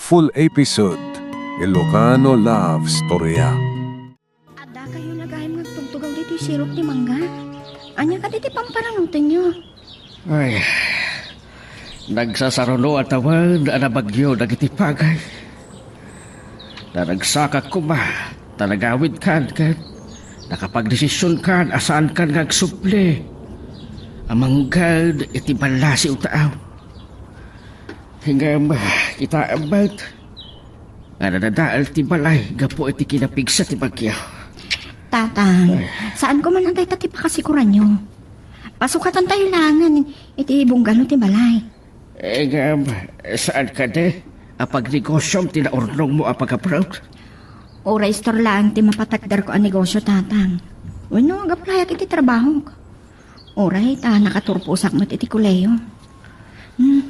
full episode Ilocano Love Storya. Ada kayo nagahim ng tugtugaw dito yung sirop ni Mangga. Anya ka dito pamparanutin nyo. Ay, nagsasaruno at tawag na bagyo nagitipagay. Na nagsaka ko ba, tanagawid kan, nakapagdesisyon kan, asaan kan ngagsuple. Amanggad, itibala si utaaw. Hingga ba, kita abat. Nga nadadaal tibalay, gapo iti kinapigsa ti bagyo. Tatang, saan ko man ang tayo tatipa kasikuran nyo? Pasukatan tayo langan, iti ibunggalo ti balay. Nga ba, saan ka de? Apag negosyom tinaurnong mo apag-approach? Oray store lang ti mapatagdar ko ang negosyo, tatang. Wano, agaplayag iti trabaho ko. Oray, nakaturpusak mo iti kuleyo.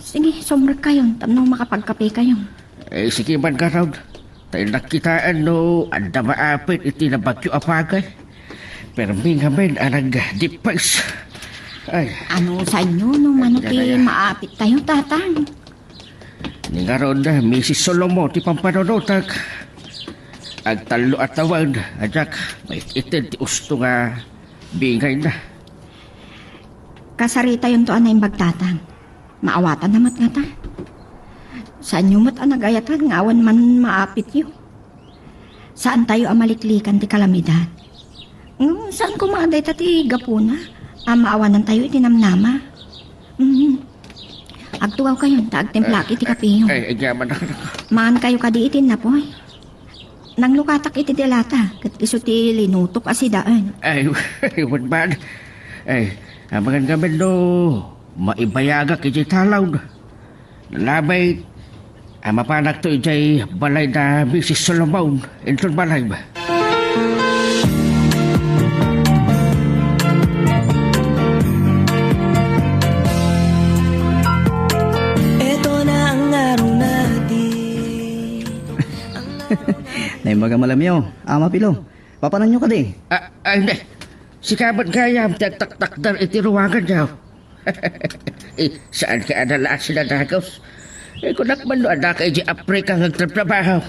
Sige, somrek kayo, tamno makapagkape kayo. Sige man ka raw. Tayo nakitaan no, anda maapit iti na bagyo apagay. Pero mingamin, anang dipais. Ay, Ano sa inyo, no manuti maapit tayo, tatang? ni nga ron na, Mrs. Solomo, ti pampanonotak. Ang talo at tawag, ajak, may itin ti usto nga bingay na. Kasarita yun to anay bagtatang. Maawatan namat nga ta. Saan nyo mo't anagayatan nga awan man maapit yun? Saan tayo amaliklikan ti kalamidad? Saan kumaday ti gapuna? Maawanan tayo itinamnama. Agtugaw kayo, taagtemplaki ti kapiyo. Ay, yaman na. Maan kayo kadi itin na poy. Nang lukatak iti dilata, kat iso ti linutok asidaan. Ay, wad man. Ay, amangan gamin no, maibayaga kiti talaw. Nalabay, mapanak to ijay balay na Mrs. Solomon. Entron balay ba? Naimbaga malamyo, ama pilo. Papanan nyo ka di. Hindi. Si kabat gayam, tagtak-takdar iti ruwagan niya. Saan ka adalaan sila dagos? Kung nakman no, ada ka iti apre kang nagtrabaho.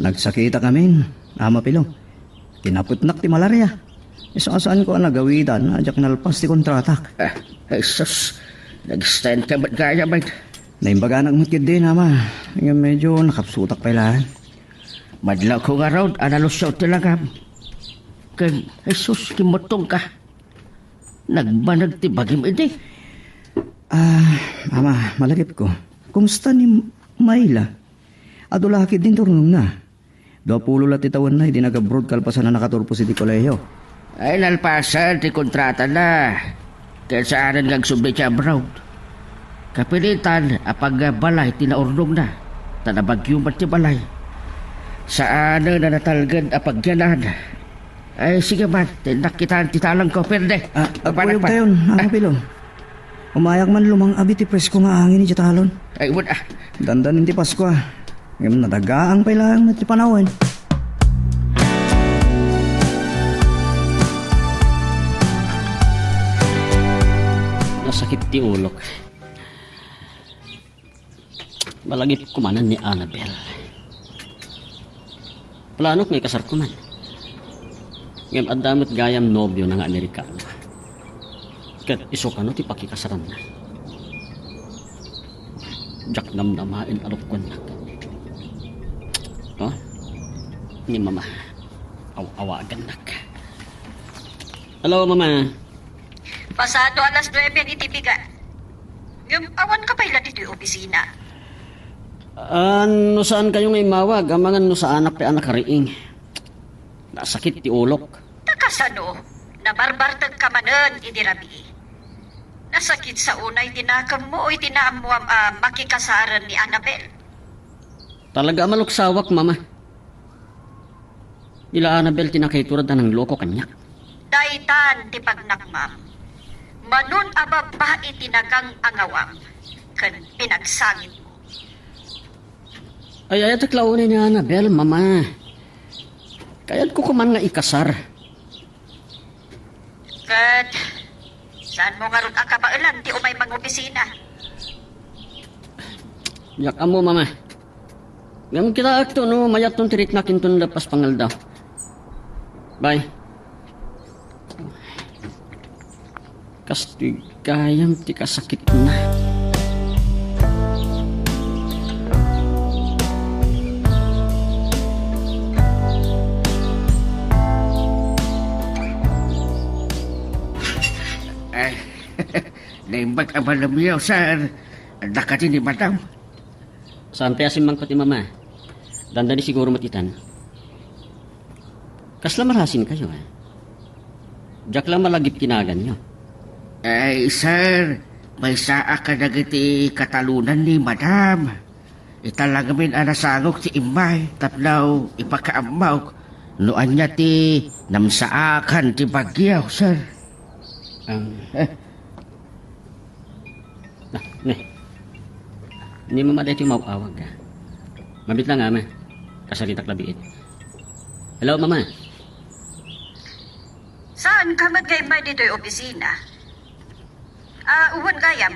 Nagsakita kami, ama pilo. Kinaputnak ti malaria. Isaan ko ang nagawidan, ajak nalpas ti kontratak. Jesus, nag-stand ka ba't gayam ay? Naimbaga nagmutkid din, ama. Yung medyo nakapsutak pa ilan. Madlaw ko nga raw, analosyaw tilagam. Kan, Jesus, kimotong ka. Nagbanag ti bagim iti. Ama, malagip ko. Kumusta ni Mayla? Adulakid din turnom na. 20 lat itawan na, hindi nag-abroad kalpasan na nakaturpo si Koleyo. Ay, nalpasan, ti kontrata na. Kaya saan nga subli siya abroad. Kapilitan, apag balay, tinaurnong na. Tanabagyong ti balay. Saan na natalgan apagyanan. Ay, sige man, tinakitaan titalang ko, perde. Agpuyog tayo, ama pilo. Umayak man lumang abi ti presko nga angin ni Jatalon. Ay, wala. Dandan ti Pasko ah. Ngayon nadagaang pa ilang na ti panawan. Nasakit ti ulok. Malagip kumanan ni Annabel. Planok may kasar kuman. Ngayon adamot gayam nobyo ng Amerikano. Kat iso ka no ti pakikasaran na. Jak namnamain alukwan na. Oh? Ni mama. Awagan na ka. Hello, mama. Pasado alas 9 ang itibigan. Yung awan ka pa ila dito yung opisina. Ano saan kayo ngay mawag? Amangan no sa anak pa anak kariing. Nasakit ti ulok. Takasano, nabarbartag ka manan, idirabi. Nasakit sa unay tinakam mo o itinaamuam makikasaran ni Annabel. Talaga maluksawak, mama. Ila Annabel tinakaiturad na ng loko kanyak. Daitan ti pagnakmam. Manun ababa itinagang angawam. Kan pinagsangit mo. Ay, taklaunin ni Annabel, mama. Kaya't ko kuman nga ikasar. Kat, saan mo nga ron ang kabailan ti umay mga opisina? Yak mo, mama. Ngam kita akto no mayat ton tirik na kinton lapas pangaldaw. Bye. Kasti gayam ti kasakit na. Ay, naimbag ang malamiyaw, sir. Nakati ni madam. Saan kaya si mangkot ni mama? Dandani siguro matitan. Kasla marasin kayo eh. Diyak lang malagip tinagan nyo. Ay, sir. May saa ka na giti katalunan ni madam. Italagamin ang nasangok ti imay. Tapnaw, ipakaamaw. Noan niya ti namsaakan ti bagyaw, sir. Ne. Hindi mo madayto yung mawawag ka. Mabit lang ama. Kasalitak labiit. Hello, mama. Saan ka magkaimay dito yung opisina? Uwan gayam.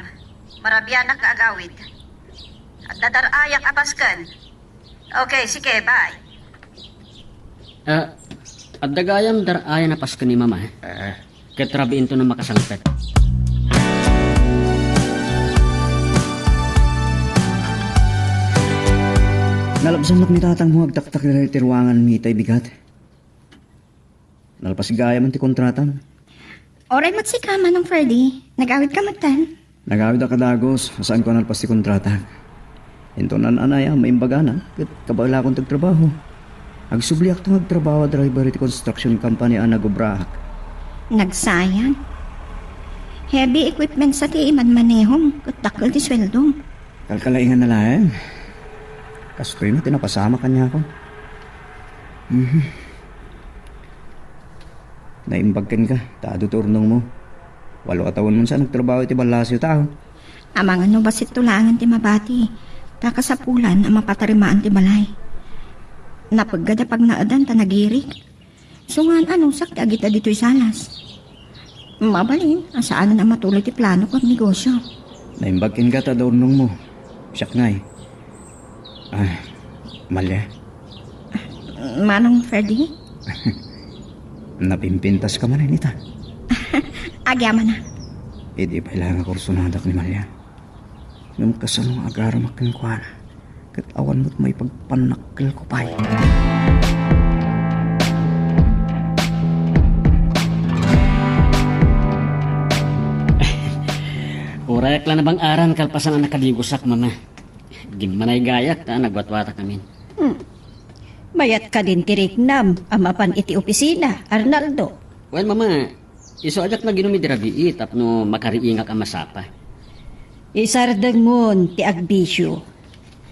Marabyan na kaagawid. At dadarayak apaskan. Okay, sige, bye. At dagayam daraya na pas ka ni mama. Ketrabiin to na makasangpet. Nalabsan nak ni tatang mo agtaktak na ti ruangan mi tay bigat. Nalpas gaya man ti kontratan. Oray mat si kama ng Ferdy. Nag-awit ka matan. Nagawid ka dagos, saan ko nalpas ti kontrata. Ito na anaya, maimbaga na, kat kabala akong tagtrabaho. Agsubli akto magtrabaho driver ti construction company ang nagobrahak. Nagsayang. Heavy equipment sa ti iman manehom. Kutakal ti sweldo. Kalkalaingan na lang. Kastoy na, tinapasama kanya ako. Naimbagkan ka, taado turnong mo. 8 katawan mo sa nagtrabaho iti balasyo tao. Amang ano basit tulangan ti mabati. Kakasapulan ang mapatarimaan ti balay. Napaggada pag naadan ta nagirik. Sungan anong sakti agita dito'y salas. Mabalin, asaan na matuloy ti plano ko at negosyo. Naimbagkan ka, taado turnong mo. Siyak nga eh. Malya. Manong Ferdy? Napimpintas ka man ay nita. Agyaman na. Di pa ilang ako sunadak ni Malya. Ngam kasanong agara makinkwana. Kat awan mo't may pagpanakil ko pa. Urayak lang na bang aran kalpasan ang nakadigusak, mama. Gimanay gayak ta, nagwatwata kami. Mayat ka din tiriknam, amapan iti opisina, Arnaldo. Well, mama, iso ajak na ginumi dirabiit tapno makariingak ang masapa. Isardeng mon ti agbisyo.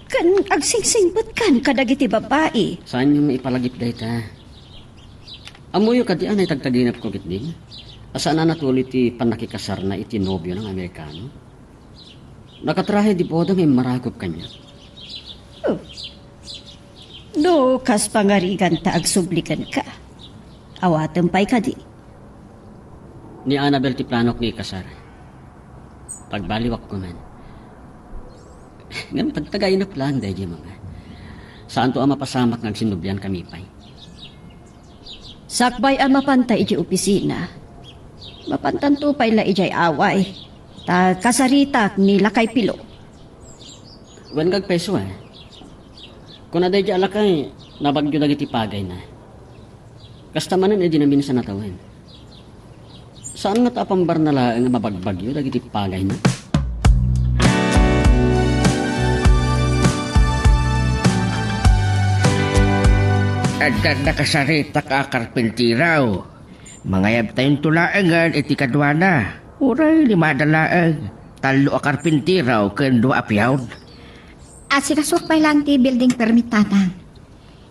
Kan agsingsingpot kan kadag iti babae. Saan yung maipalagip day ta? Amuyo ka di anay tagtaginap ko git din. Asaan na natuloy ti panakikasar na iti nobyo ng Amerikano? Nakatrahe di po may maragop kanya. No, kas pangarigan ta agsublikan ka. Awatan pa'y ka di. Ni Annabel ti planok ni kasar. Pagbaliwak ko man. Ngayon pagtagay na plan day di mga. Saan to ang mapasamak ng sinubyan kami pa'y? Sakbay ang mapantay iti opisina. Mapantanto pa'y la ijay away. Ta kasaritak ni lakay pilo. Wan kag peso Kung naday di alakay, nabagyo na iti pagay na. Kastamanan di namin sa natawan. Saan nga tapambar na lang nga mabagbagyo dagiti pagay na? Agad nakasarita ka karpentiraw. Mangayab tayong tulaangan iti kadwana. Uray, 5 dalaang. 3 a karpentiraw ken 2 apyawn. Sikaswak pa lang ti building permit tatang.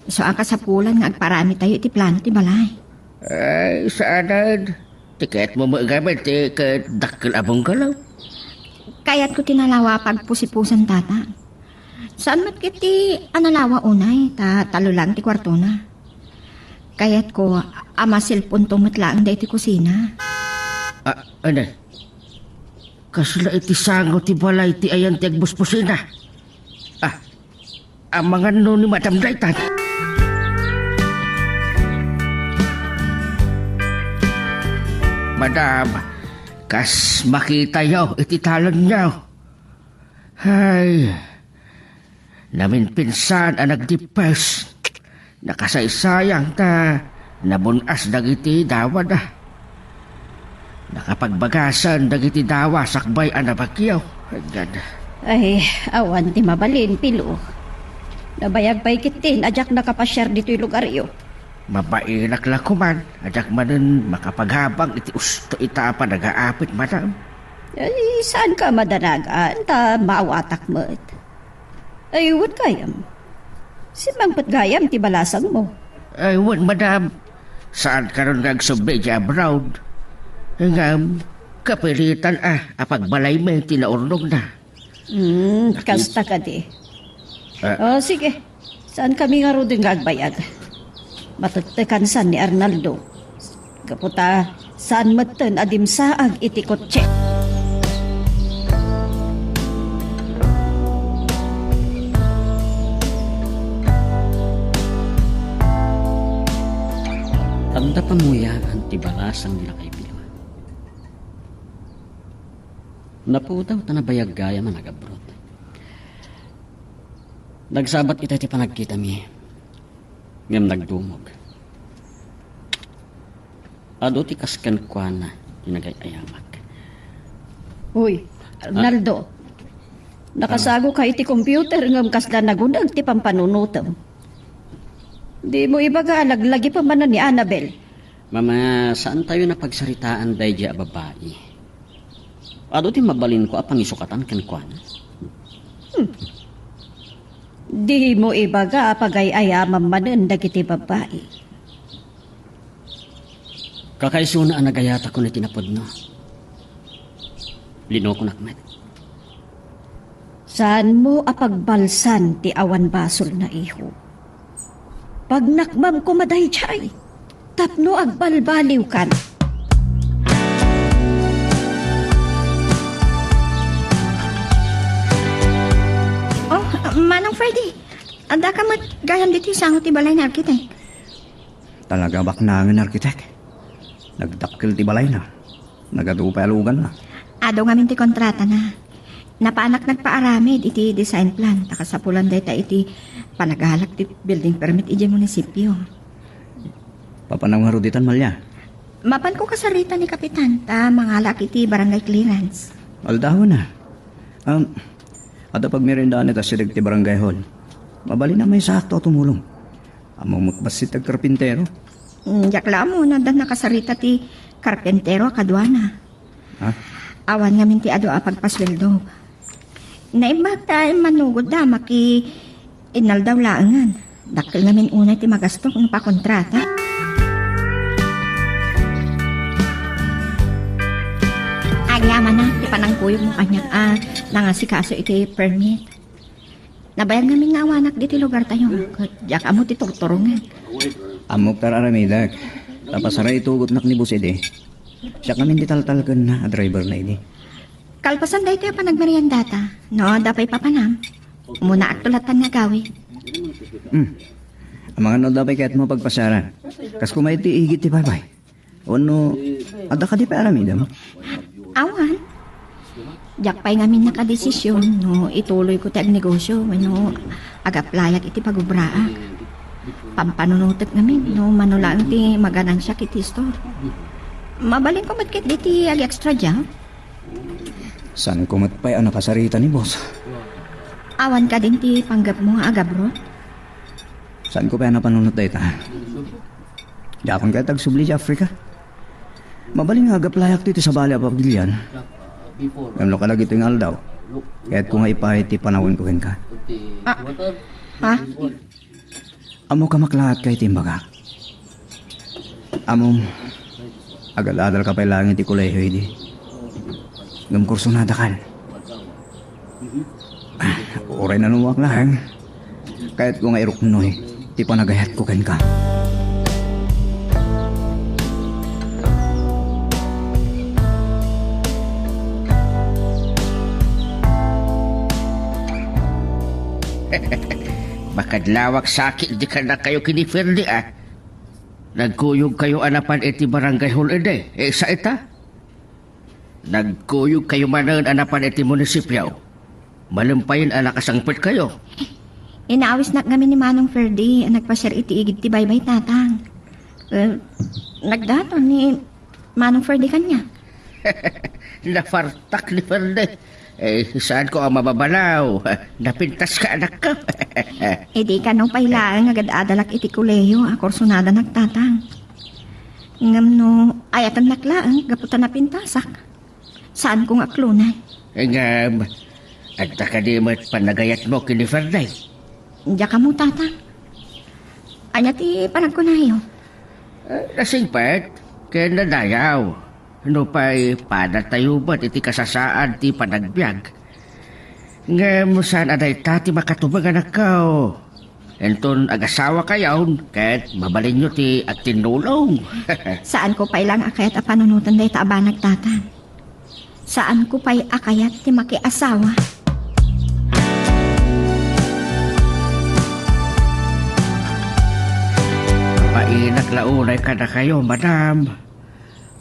So ang kasapulan nga agparami tayo iti plano ti balay. Ay, saanan? Tiket mo magagamit dakil abong galaw. Kaya't ko tinalawa pagpusipusan tatang. Saan mat kiti analawa unay, talo lang ti kwarto na. Kaya't ko ama silpon tumatlaang da iti kusina. Ano? Kasla iti sango ti balay ti ayan ti agbuspusina. ang mga no ni Madam Daytan. Madam, kas makita yaw, ititalon niyaw. Ay, namin pinsan ang nagdipes. Nakasaysayang ta, nabunas dagiti dawa na. Nakapagbagasan dagiti dawa sakbay ang nabagyaw. Agad. Ay, awan ti mabalin, Pilo. Nabayag pa'y kitin, ajak nakapasyar dito'y lugar iyo. Mabainak lakuman, ajak manen makapaghabang iti usto itapa nag-aapit, madam. Ay, saan ka madanagan? Ta maawatak mo't. Ay, what kayam? Simang patgayam ti balasang mo. Ay, wan, madam. Saan ka ron gagsubay di abroad? Hangam, kapilitan apagbalay mo yung tinaurnong na. Kasta ka di. O, sige. Saan kami nga ro din gagbayag? Matagtakan san ni Arnaldo. Kaputa, saan matan adim saag iti kotse. Tanda pamuya ang tibalasang nila kay Pilo. Naputaw tanabayag gaya man nagabrot. Nagsabat ita ti panagkita mi. Ngam nagdumog. Ado ti kaskan kwa na tinagay-ayamak. Uy, Arnaldo. Nakasago ka iti computer ngam kasda nagunag ti pampanunutom. Di mo ibaga laglagi pa man ni Annabel. Mama, saan tayo napagsaritaan day di babae? Ado ti mabalin ko apang isukatan ken kwa na. Di mo ibaga pagay-ayaman manen dagiti babae. Kakaisuna ang nagayata ko na tinapod no. Lino ko nakmet. Saan mo apagbalsan ti awan basol na iho? Pag nakmam ko maday chay, tapno agbalbaliw kan. Oh, Manang Freddy. Anda ka gayam dito sa ti balay na arkitek. Talaga bak na ang arkitek. Nagdakkel ti balay na. Nagadupalugan na. Ado nga ti kontrata na. Napaanak nagpaaramid iti design plan. Nakasapulan data iti panaghalak ti building permit iti munisipyo. Papanang haruditan malya. Mapan ko kasarita ni Kapitan ta mangalak iti barangay clearance. Aldaho na. Ada pag merendaan ita si ti barangay hall. Mabali na may sakto tumulong. Among makbasit ag karpintero. Yakla mo na nakasarita ti karpentero kadwana. Ha? Awan nga minti ado pagpasweldo. Naibag tayo manugod da maki inal daw laangan. Dakil namin unay ti magastok ng pakontrata. Agyaman na, ti panangkuyog mo kanya nangasikaso iti permit. Nabayag namin nga awanak di ti lugar tayo. Diyak amo ti turturungan. Amok tararamidak. Tapasaray itugot nak ni Busede. Siya kami di taltalgan na driver na ini. Kalpasan dahi tayo pa nagmeriendata. No, dapay papanam. Muna aktulatan nga gawi. Ang mga no dapat kaya't mo pagpasaran. Kas kumay ti igit ti babay. O no, ada ka di pa aramida mo. Awan. Diyak pa'y ngamin nakadesisyon. No, ituloy ko ti ag negosyo. No, agaplayat iti pagubraa. Pampanunutek ngamin. No, manulaan ti maganansya kiti store. Mabalin ko matkit di ti ag extra job. San kumatpay ang nakasarita ni boss? Awan ka din ti panggap mo nga agabro. Saan ko pa napanunod tayo ta? Diakon kaya tagsubli sa Africa. Mabaling nga agaplayak dito sa bali pagdilian. Gamlo ka lagi ito yung aldaw. Kaya't kung nga ipahit ti panawin ko ka. Ha? Amo ka maklahat kay timbaga. Among agal-adal ka pa langit ti kuleho hindi. Ngam kurso na dakal. Oray na nuwak lang. Kaya't kung nga irok nunoy, ti panagayat ko ka. Makadlawak sakit di ka na kayo kiniferdi Nagkuyog kayo anapan iti barangay holiday. Sa ita? Nagkuyog kayo manan anapan iti munisipyo. Malumpayin nakasangpit kayo. Inaawis na kami ni Manong Ferdi, nagpasyar iti igid ti baybay tatang. Nagdato ni Manong Ferdi kanya. Nafartak ni Ferde. Saan ko ang mababalaw? Napintas ka anak ka. Di ka nung pailaan agad adalak iti kuleyo, akorsunada nagtatang. Ngam no, ayatan naklaan, gaputan na pintasak. Saan kong aklunan? Ngam, at takadimot panagayat mo kini Ferde. Diya ka mo, tatang. Anya ti panagkunayo. Lasing pet, kaya nadayaw. No pa'y tayo ba't iti kasasaan ti panagbiag? Nga mo saan aday tati makatubag anak ka. Enton agasawa kayaw, kahit mabalin nyo ti at tinulong. Saan ko pa'y lang akayat a panunutan day taaba nagtatang? Saan ko pa'y akayat ti makiasawa? Painak launay ka na kayo, madam.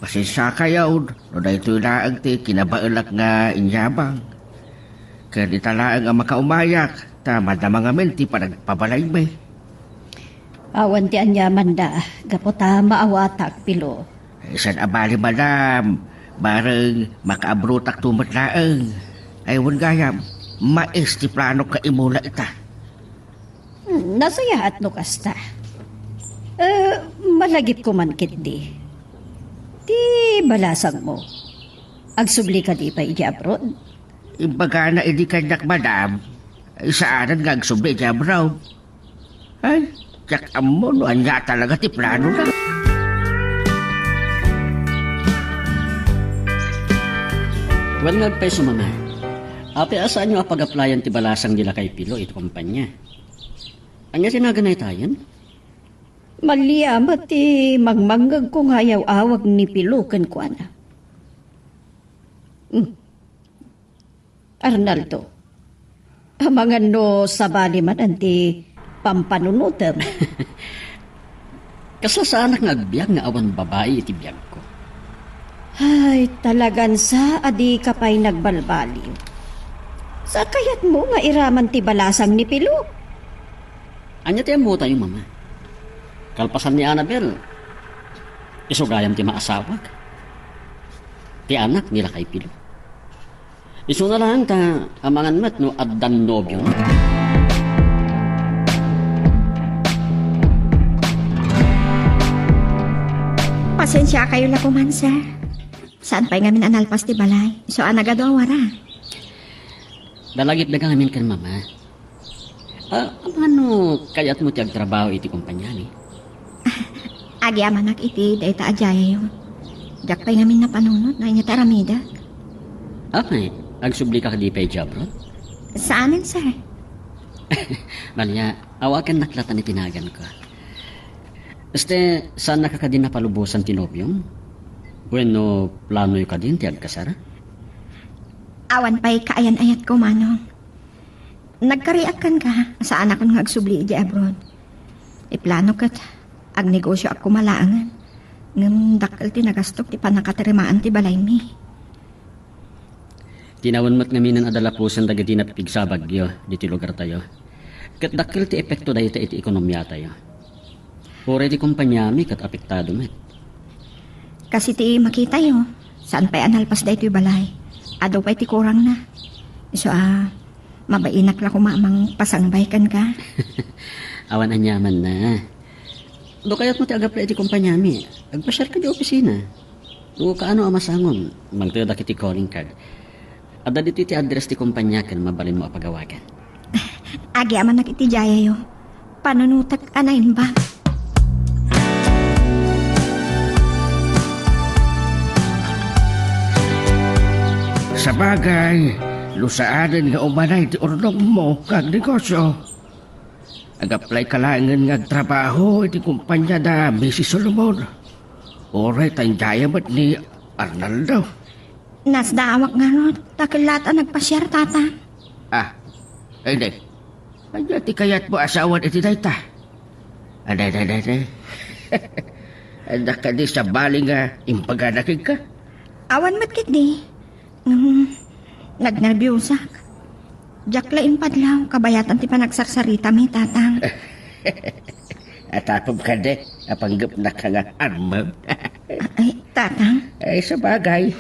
Pasensya kayaw, no na ito'y laang ti kinabailak nga inyabang. Kaya di talaang ang makaumayak, tamad na mga menti pa nagpabalay may. Awan ti anyaman da, gapota maawatak pilo. San abali madam, bareng makaabrutak tumat laang. Aywan gayam, mais ti plano ka imula ita. Nasayahat no kasta. Malagip ko man kindi. Di balasang mo. Agsubli ka di pa iti abroad. Imbaga na hindi kanyak madam, isaanan nga agsubli iti abroad. Ay, tsak amo no, anya talaga ti plano na. Wan nagpeso mama. Api asaan nyo apag-applyan ti balasang nila kay Pilo ito kumpanya. Anya sinaganay tayon? Maliamat ti magmanggag kong ayaw awag ni Pilukan ko ana. Arnaldo, amangan no sabali man anti pampanunutem. Kasasanak nga agbyag nga awan babae iti biyag ko. Ay, talagan sa adi ka pa'y nagbalbaliw. Sa kayat mo nga iraman ti balasang ni Pilo? Anya ti amuta yung mama. Kalpasan ni Annabel, isugayam ti maasawag. Ti anak nila kay Pilo. Isu na lang ta amangan mat no addan nobyo. Pasensya kayo na kuman, sir. Saan pa'y ngamin analpas ti balay? So, anagado awara. Dalagip na ngamin kan mama. Ano kayat mo ti agtrabaho iti kumpanya ni? Agi amanak iti dayta ajaya yun. Diyak pa'y ngamin na panunod na inya taramida. Okay, agsubli ka di pa abroad? Saanin, sir? Malya, awakan naklatan ni tinagan ko. Saan nakakadin na palubusan tinobyong? Bueno, plano yung kadin ti agkasara? Awan pa'y kaayan-ayat ko, manong. Nagkariakan ka sa anak kong agsubli di abroad. Iplano kat, ag negosyo ako malaangan. Ngam dakal ti nagastok ti panakatirimaan ti balay mi. Tinawan mo't ngaminan adalapusan dagiti napipig sa bagyo diti lugar tayo. Kat dakil ti epekto dahi iti ekonomiya tayo. Pure ti kumpanya mi kat apektado met. Kasi ti makita yo, saan pa'y analpas da ito'y balay. Ado pa'y ti kurang na. So, mabainak la kumamang pasangbaykan ka. Awan anyaman na. Do kayat mo ti agapla iti kumpanya mi. Agpasyar ka di opisina. Do kaano amasangon. Magtada kiti calling card. Ada dito iti address ti kumpanya kan mabalin mo apagawagan. Agi aman iti jaya yo. Panunutak anayin ba? Sa bagay, lusaanan nga umanay ti orlong mo kag negosyo. Ag-apply ka langan nga trabaho iti kumpanya da Mrs. Solomon. Oray tayong mat ni Arnaldo. Nasdaawak nga ron. Takilata nagpasyar, tata. Hindi. Anya ti kayat mo asawan iti dayta. Aday. Anda ka di sa bali nga impaganakin ka. Awan matkit di. Nagnerbyusak. Jaklain padlaw, kabayatan ti panagsarsarita mi tatang. At apom ka de, apanggap na ka nga armam. Ay, tatang? Ay, sa bagay.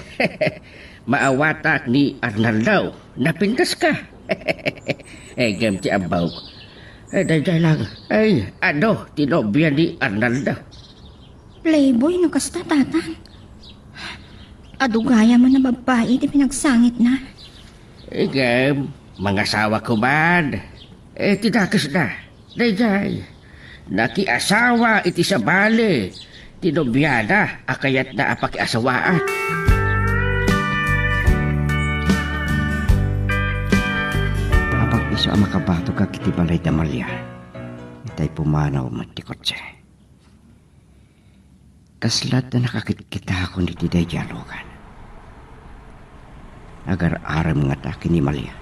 Maawatak ni Arnaldo, napintas ka. Ay, gamti abaw ko. Ay, day lang. Ay, ano, tinobya ni Arnaldo. Playboy no kasta tatang. Adugaya man na babae di pinagsangit na. Ay, mga asawa ko man. Eh, tidakas na. Day. Nakiasawa iti sa bale. Tinobya na, akayat na apakiasawaan. Iso ang makabato ka kiti balay damalya. Itay pumanaw matikot siya. Kaslat na nakakita ako ni Tiday Dialogan. Agar-aram nga ta kini Malya.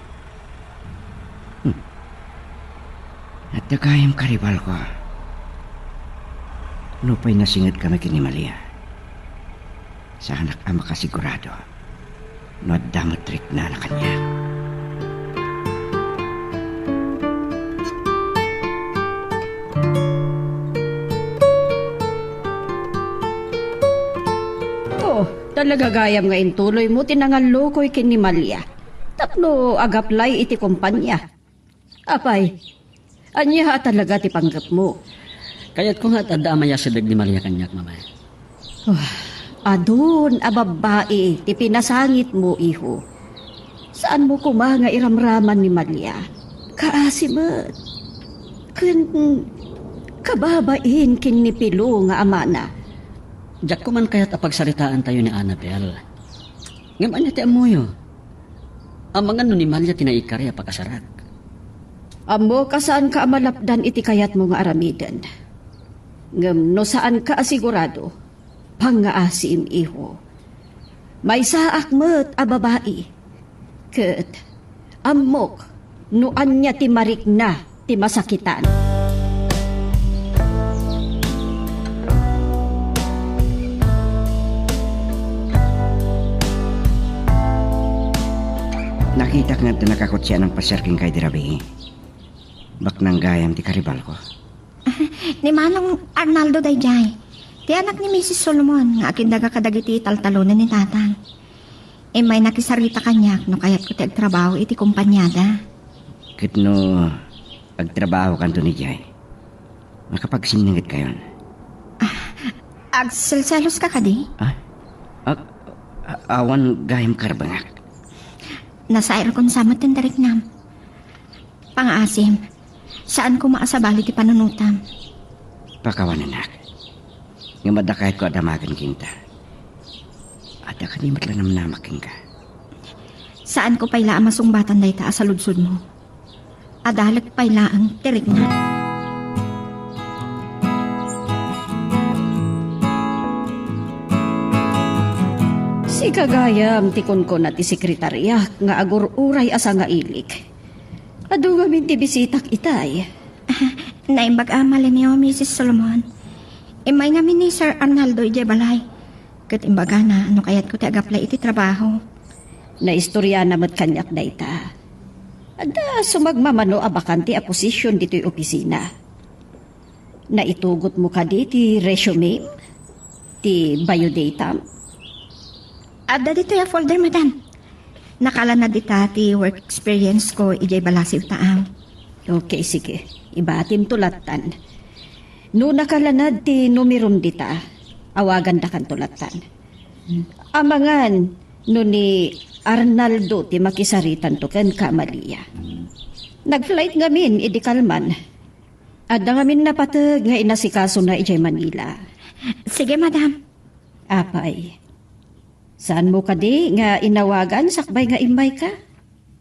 At nagayam karibal ko. Nupay nasingit kami kini Malya. Sa anak ang makasigurado. No damatrik na kanya. Talaga gayam nga intuloy mo tinangalukoy kin ni Malia. Tapno agaplay iti kumpanya. Apay, anya talaga ti panggap mo. Kayat ko nga tada maya sidag ni Maria kanyak, mamay. Adun, ababae, ti pinasangit mo, iho. Saan mo kuma nga iramraman ni Malia? Kaasimat. Kababain kin ni Pilo nga amana. Diyak ko man kaya't apagsaritaan tayo ni Annabel. Ngaman niya ti amoyo. Ang mga nunimalya tinaikarya pakasarak. Amo ka saan ka amalapdan iti kayat mo nga aramidan. Ngam no saan ka asigurado, pangaasim iho. May saak met a babae. Ket, amok, no anya ti marik na ti masakitan. Nakita nga na nakakot siya ng paserking kay Dirabi. Bak nang gayam ti karibal ko. Ni Manong Arnaldo dayjay. Ti anak ni Mrs. Solomon nga akin daga kadagiti taltalunan ni tatang. E may nakisarita kanyak no kayat ko ti agtrabaho iti kumpanyada. Kit no agtrabaho kanto ni Jay. Makapagsiningit kayon. Agselselos ka kadi? Awan gayam karbangak. Nasa aircon samat ten darik nam. Pang-asim, saan ko maasabali ti panunutam? Pakawan anak. Nga madakayat ko adamagan kinta. Ada kanimat lang naman namaking ka. Saan ko payla masumbatan day ta sa ludsud mo? Adalag payla ang tirik na. Si kagayam ti konkon na ti sekretarya nga agur-uray asa nga ilik. Adu nga ti bisitak itay. Naimbag-amal niyo, Mrs. Solomon. Imay namin ni Sir Arnaldo ije balay. Kat imbaga na, ano kayat ko ti agaplay iti trabaho. Naistorya namat kanyak dayta. Ada sumagmamano abakan ti a posisyon dito'y opisina. Naitugot mo ka di ti resume, ti biodatam. Ada dito ya folder, madam. Nakala na dita ti work experience ko ijay balasiw taang. Okay, sige. Ibatim tulatan. No nakalanad ti numerum dita, awagan da kan tulatan. Amangan, no ni Arnaldo ti makisaritan to ken Kamalia. Nag-flight ngamin, idi kalman. Adda ngamin napatag nga inasikaso na ijay Manila. Sige, madam. Apay. Saan mo ka di nga inawagan sakbay nga imay ka?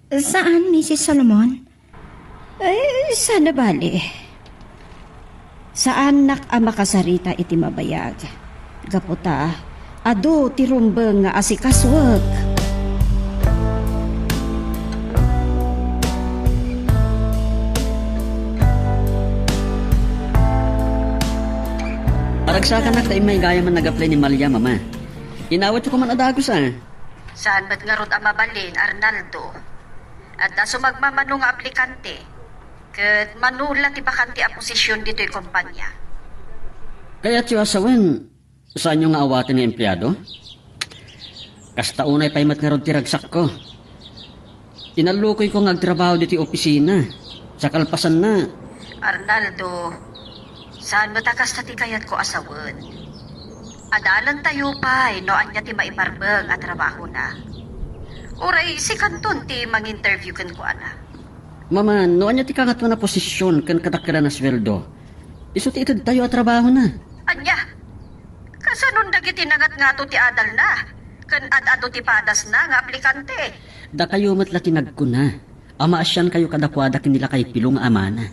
Saan, Mrs. Solomon? Ay, sana bali. Saan nak ang makasarita iti mabayag? Gaputa, ado ti rumbeng nga asikaswag. Aragsakan na tayo may gaya man nag-apply ni Malia, mama. Inawat ko man adagos Saan ba't nga rod ang mabalin, Arnaldo? At na sumagmamano nga aplikante. Kat manula ti bakante a posisyon dito'y kumpanya. Kaya tiyo asawan, saan yung nga awatin ni empleyado? Kasta unay paymat nga rod tiragsak ko. Tinalukoy ko nga agtrabaho dito'y opisina. Sa kalpasan na. Arnaldo, saan matakas na ti kayat ko asawan? Adalan tayo pa, no anya ti maiparbeng at trabaho na. Uray, si Kanton ti mang-interview kan ko, ana. Mama, no anya ti kangat na posisyon kan katakira na sweldo. Iso ti itad tayo at trabaho na. Anya, kasanon dagiti nangat nga to ti adal na. Kan ad-ado ti padas na nga aplikante. Da kayo matla tinag ko na. Ama asyan kayo kadakwada kinila kay pilong amana.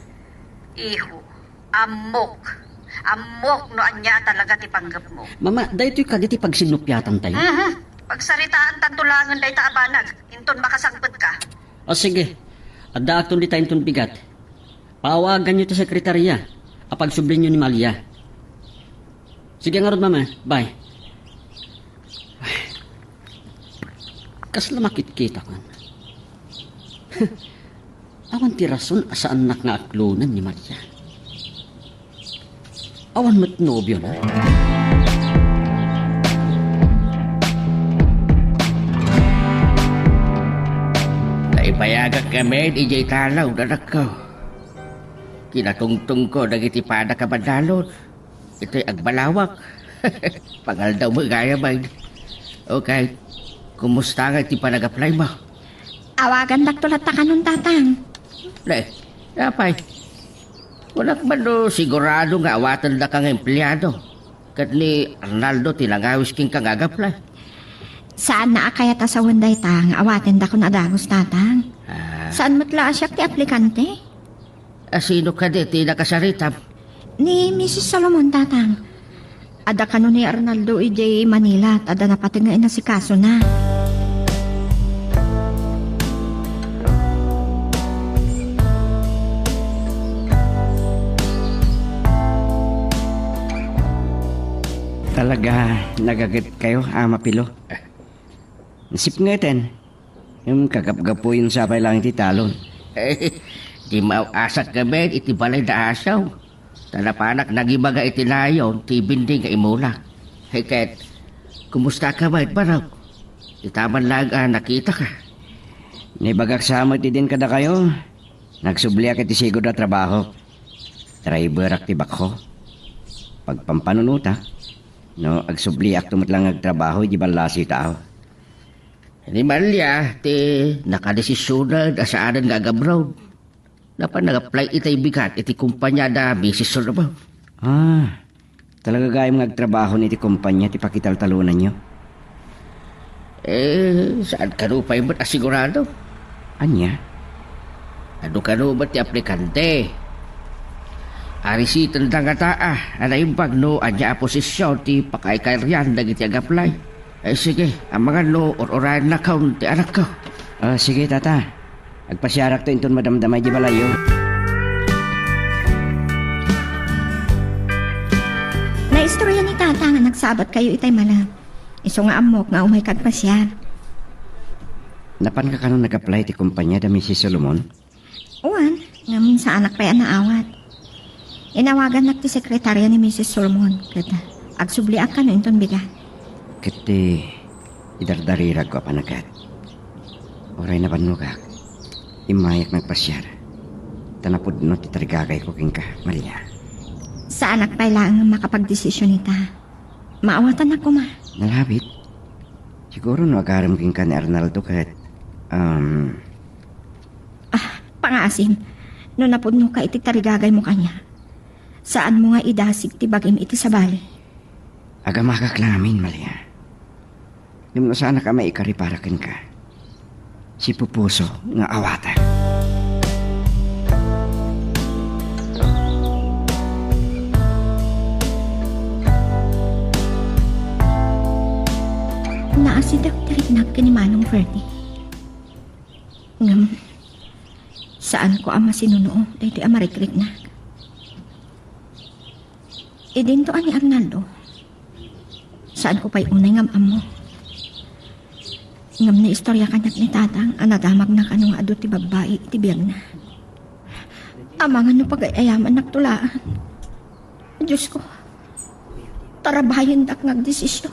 Iho, amok. Amok no anya talaga ti panggap mo. Mama, dahito yung kaditi pagsinupyatan tayo. Pagsaritaan tantulangan day ta abanag. Inton makasangpet ka. O sige, adda akton di tayong bigat. Pawagan nyo ta sekretarya. Apag sublin nyo ni Malia. Sige nga rod, mama. Bye. Kasla makit-kita kan. Awan ti rason asa anak nga aklonan ni Malia. Awan mo't nobyo na. Naipayagat kami, DJ Talaw, danak ko. Kinatungtong ko, nagiti pada ka bandalon. Ito'y agbalawak. Pangal daw mo, gaya ba? Okay, kumusta nga iti pa nag-apply mo? Awagan daktulat ta kanon tatang. Napay. Wala man do sigurado nga awatan na kang empleyado. Kat ni Arnaldo tinangawis king kang agapla. Saan na akayat sa wanday tang awaten da ko na dagos tatang? Saan matla siya ti aplikante? Sino ka di nakasaritam? Ni Mrs. Solomon tatang. Ada kanon ni Arnaldo ije Manila at ada napatingain na si kaso na. Talaga, nagagit kayo, Ama Pilo. Nasip nga iten. Yung kagapgapo yung sabay lang iti talon. Di maasat kami iti balay na asaw. Tanapanak nagibaga iti layon, ti binding ka imula. Ket, kumusta ka ba itbaraw? Itaman lang nakita ka. Nibagak samot din kada kayo. Nagsubliak iti sigod na trabaho. Driver ak tibak ko. Pagpampanunuta. No, agsubliak tumot lang agtrabaho, di balasi tao. Ni Malia, ti nakadesisyon na saan gagabrown. Dapat nag-apply itay bigat iti kumpanya da bisis na ba? Talaga gayong nagtrabaho ni ti kumpanya, ti pakitaltalunan nyo. Saan ka no pa yung asigurado? Anya? Ano ka no ba't ti aplikante? Arisitan da nga taa, anaimbag no, anya posisyon ti pakaikairyan dagiti ag-apply. Sige, ang mga no, or-orayan na kaun ti anak ko. Sige, tata. Agpasyarak to inton madamdamay di balayo. Naistorya ni tata nga nagsabat kayo itay malam. Iso nga amok nga umay kagpasyar. Napan ka kanon nag-apply ti kumpanya da Mrs. Solomon? Uwan, nga minsan anak pa yan naawat. Inawagan na ti sekretarya ni Mrs. Solomon. Kata, agsubliak ka no inton bigat. Kiti, idardarirag ko panagat. Oray na panugak. Imayak nagpasyar. Tanapod no titarigagay ko king ka, Maria. Sa anak pa lang makapagdesisyon nita. Maawatan ako ma. Nalabit. Siguro no agaram king ka ni Arnaldo kahit, Pangasim, no napudno ka iti tarigagay mo kanya. Saan mo nga idasig ti bagim iti sa bali? Agamakak lang amin, Maria. Yung sana ka maikariparakin ka. Si Pupuso nga awata. Naasidak tarinag ka ni Manong Fernie. Ngam, saan ko ama sinunoo dahil amarikrik na. Idinto ani Arnaldo. Saan ko pa'y unay ngam mo? Ngam na istorya kanyak ni tatang, anadamag na kanong ado ti babae, iti biyag na. Amangan no pag-ayaman nagtulaan. Diyos ko, tarabayan dak ngagdesisyon.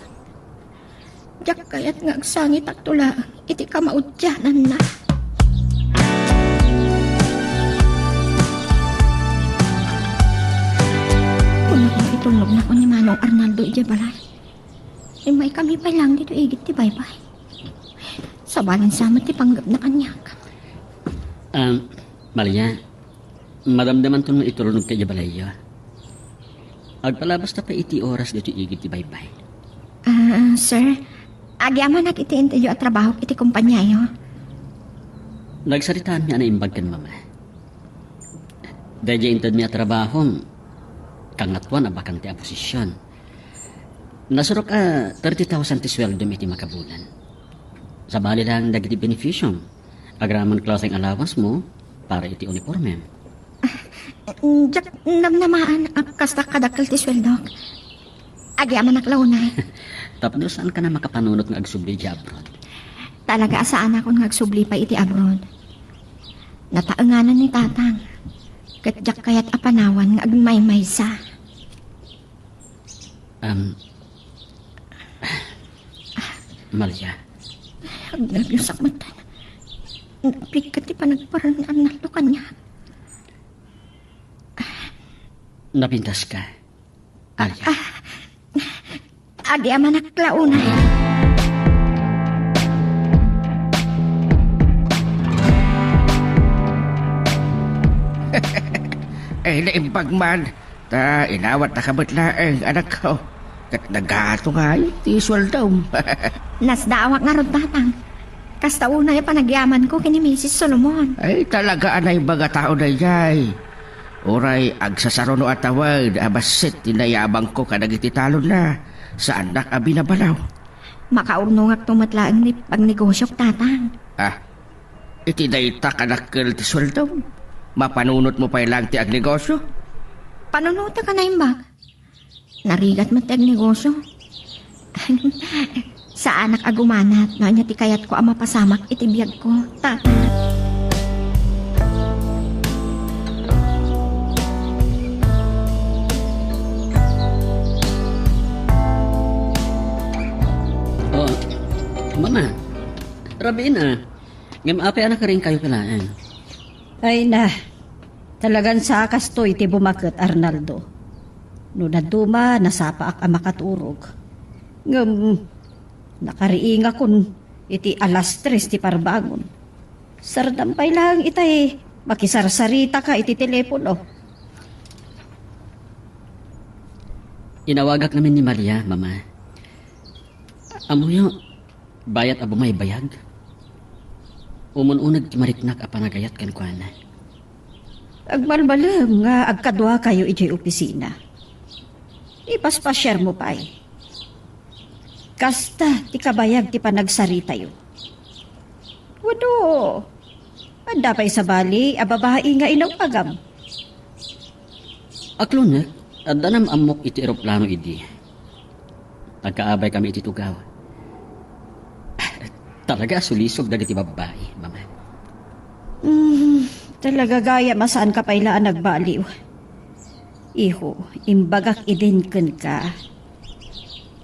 Diyak kaya't ngagsangit at tulaan, iti kamaudyanan na. Puno ko itulog na ko ni Manong Arnaldo Ijabalay. May kami pa lang dito igit ti baybay. Sabalin sama ti panggap na kanyak. Malia, madamdaman to nga itulog kay Jabalayo. Agpalabas na pa iti oras dito igit ti baybay. Sir, agyaman nak iti interview at trabaho iti kumpanyayo. Nagsaritaan mi ana imbag kan mama. Dahil intad mi at trabaho, kangatwan abakang ti aposisyon. Nasurok 30,000 ti sweldo mi ti makabulan. Sabali lang dagiti beneficyo. Agraman clothing allowance mo para iti uniforme. Diyak namnamaan kasta kadakkel ti sweldo. Agyaman nak launay. Tapno saan ka na makapanunot ng agsubli di abroad? Talaga asaan ako ngagsubli pa iti abroad. Nataanganan ni tatang. Katjak kayat apanawan nga agmay-may sa. Malia, Agnabyusak mata. Napikat ti panagparan ni Arnaldo kanya. napintas ka. Alia. Agyaman nak launay. Naimbag man. Inawat na kabatlaang anak ko. Kat nagato nga ti sweldo. Nasdawak nga rod tatang. Kasta unay panagyaman ko kini Mrs. Solomon. Talaga anay baga tao na yay. Oray, agsasaro no atawag, abasit, tinayabang ko kadagiti talon na. Sa anak abinabalaw. Makaurnong at tumatlaang ni pagnegosyo tatang. Iti dayta kanakil ti sweldo. Mapanunot mo pa lang ti agnegosyo. Panunuta ka na imbag. Narigat mo ti agnegosyo. Sa anak agumanat, na niya ti kayat ko ang mapasamak iti biyag ko, tatang. Mama, rabiin ngam ape anak ka rin kayo pilaan. Ay na, talagang sa kasto iti bumakit Arnaldo. No naduma, nasapa ak makaturog. Ngam, nakariinga kun iti alas 3 ti parbangon. Sardampay lang itay, makisarsarita ka iti telepono. Inawagak namin ni Maria, Mama. Amuyo, bayat abo may bayag. Umununag ti mariknak a panagayat kan kuana. Agmalmalam nga agkadwa kayo iti opisina. Ipaspasyar mo pa eh. Kasta ti kabayag ti panagsarita yun. Wado, anda pa'y sa bali, ababae nga inawagam. Aklunek, adanam amok iti eroplano idi. Nagkaabay kami iti tugaw. Talaga sulisog dagiti babae, Mama. Talaga gaya masaan ka pailaan nagbaliw. Iho, imbagak idinken ka.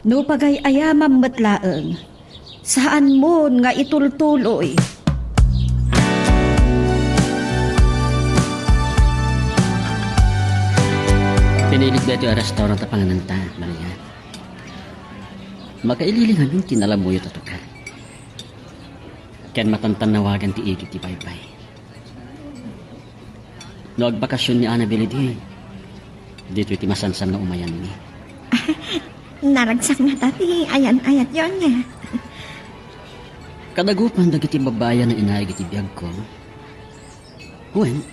No pagay ayamam matlaeng, saan mo nga itultuloy? Pinilig dito ang restaurant at pangananta, Maria. Makaililingan yung tinalamuyo tatukan. Ken matantanawagan ti igit ti baybay. No agbakasyon ni Annabelle di, dito iti masansan na umayan ni. Naragsak na tati, ayan-ayat yon niya. Kadagupan dagiti babayan na inaig iti biyag ko. Huwen,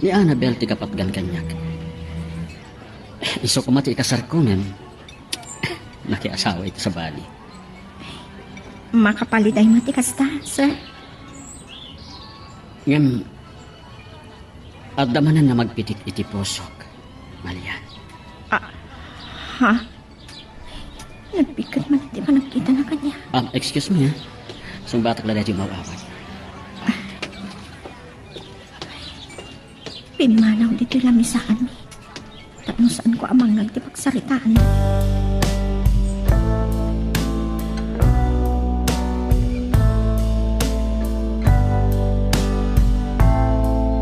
ni Annabelle ti kapatgan kanyak. Iso ko mati ikasar ko men, nakiasawa iti sa bali. Makapaliday mati kasta, sir. Ngem, adamanan na magpitit iti posok, Malia. Ha? Nagbigat man, di ba nakita na kanya? Excuse me ha. Sung batak na dahil mawawat. Pimanaw dito lamisaan mi. Tapno saan ko amang nagtipagsaritaan.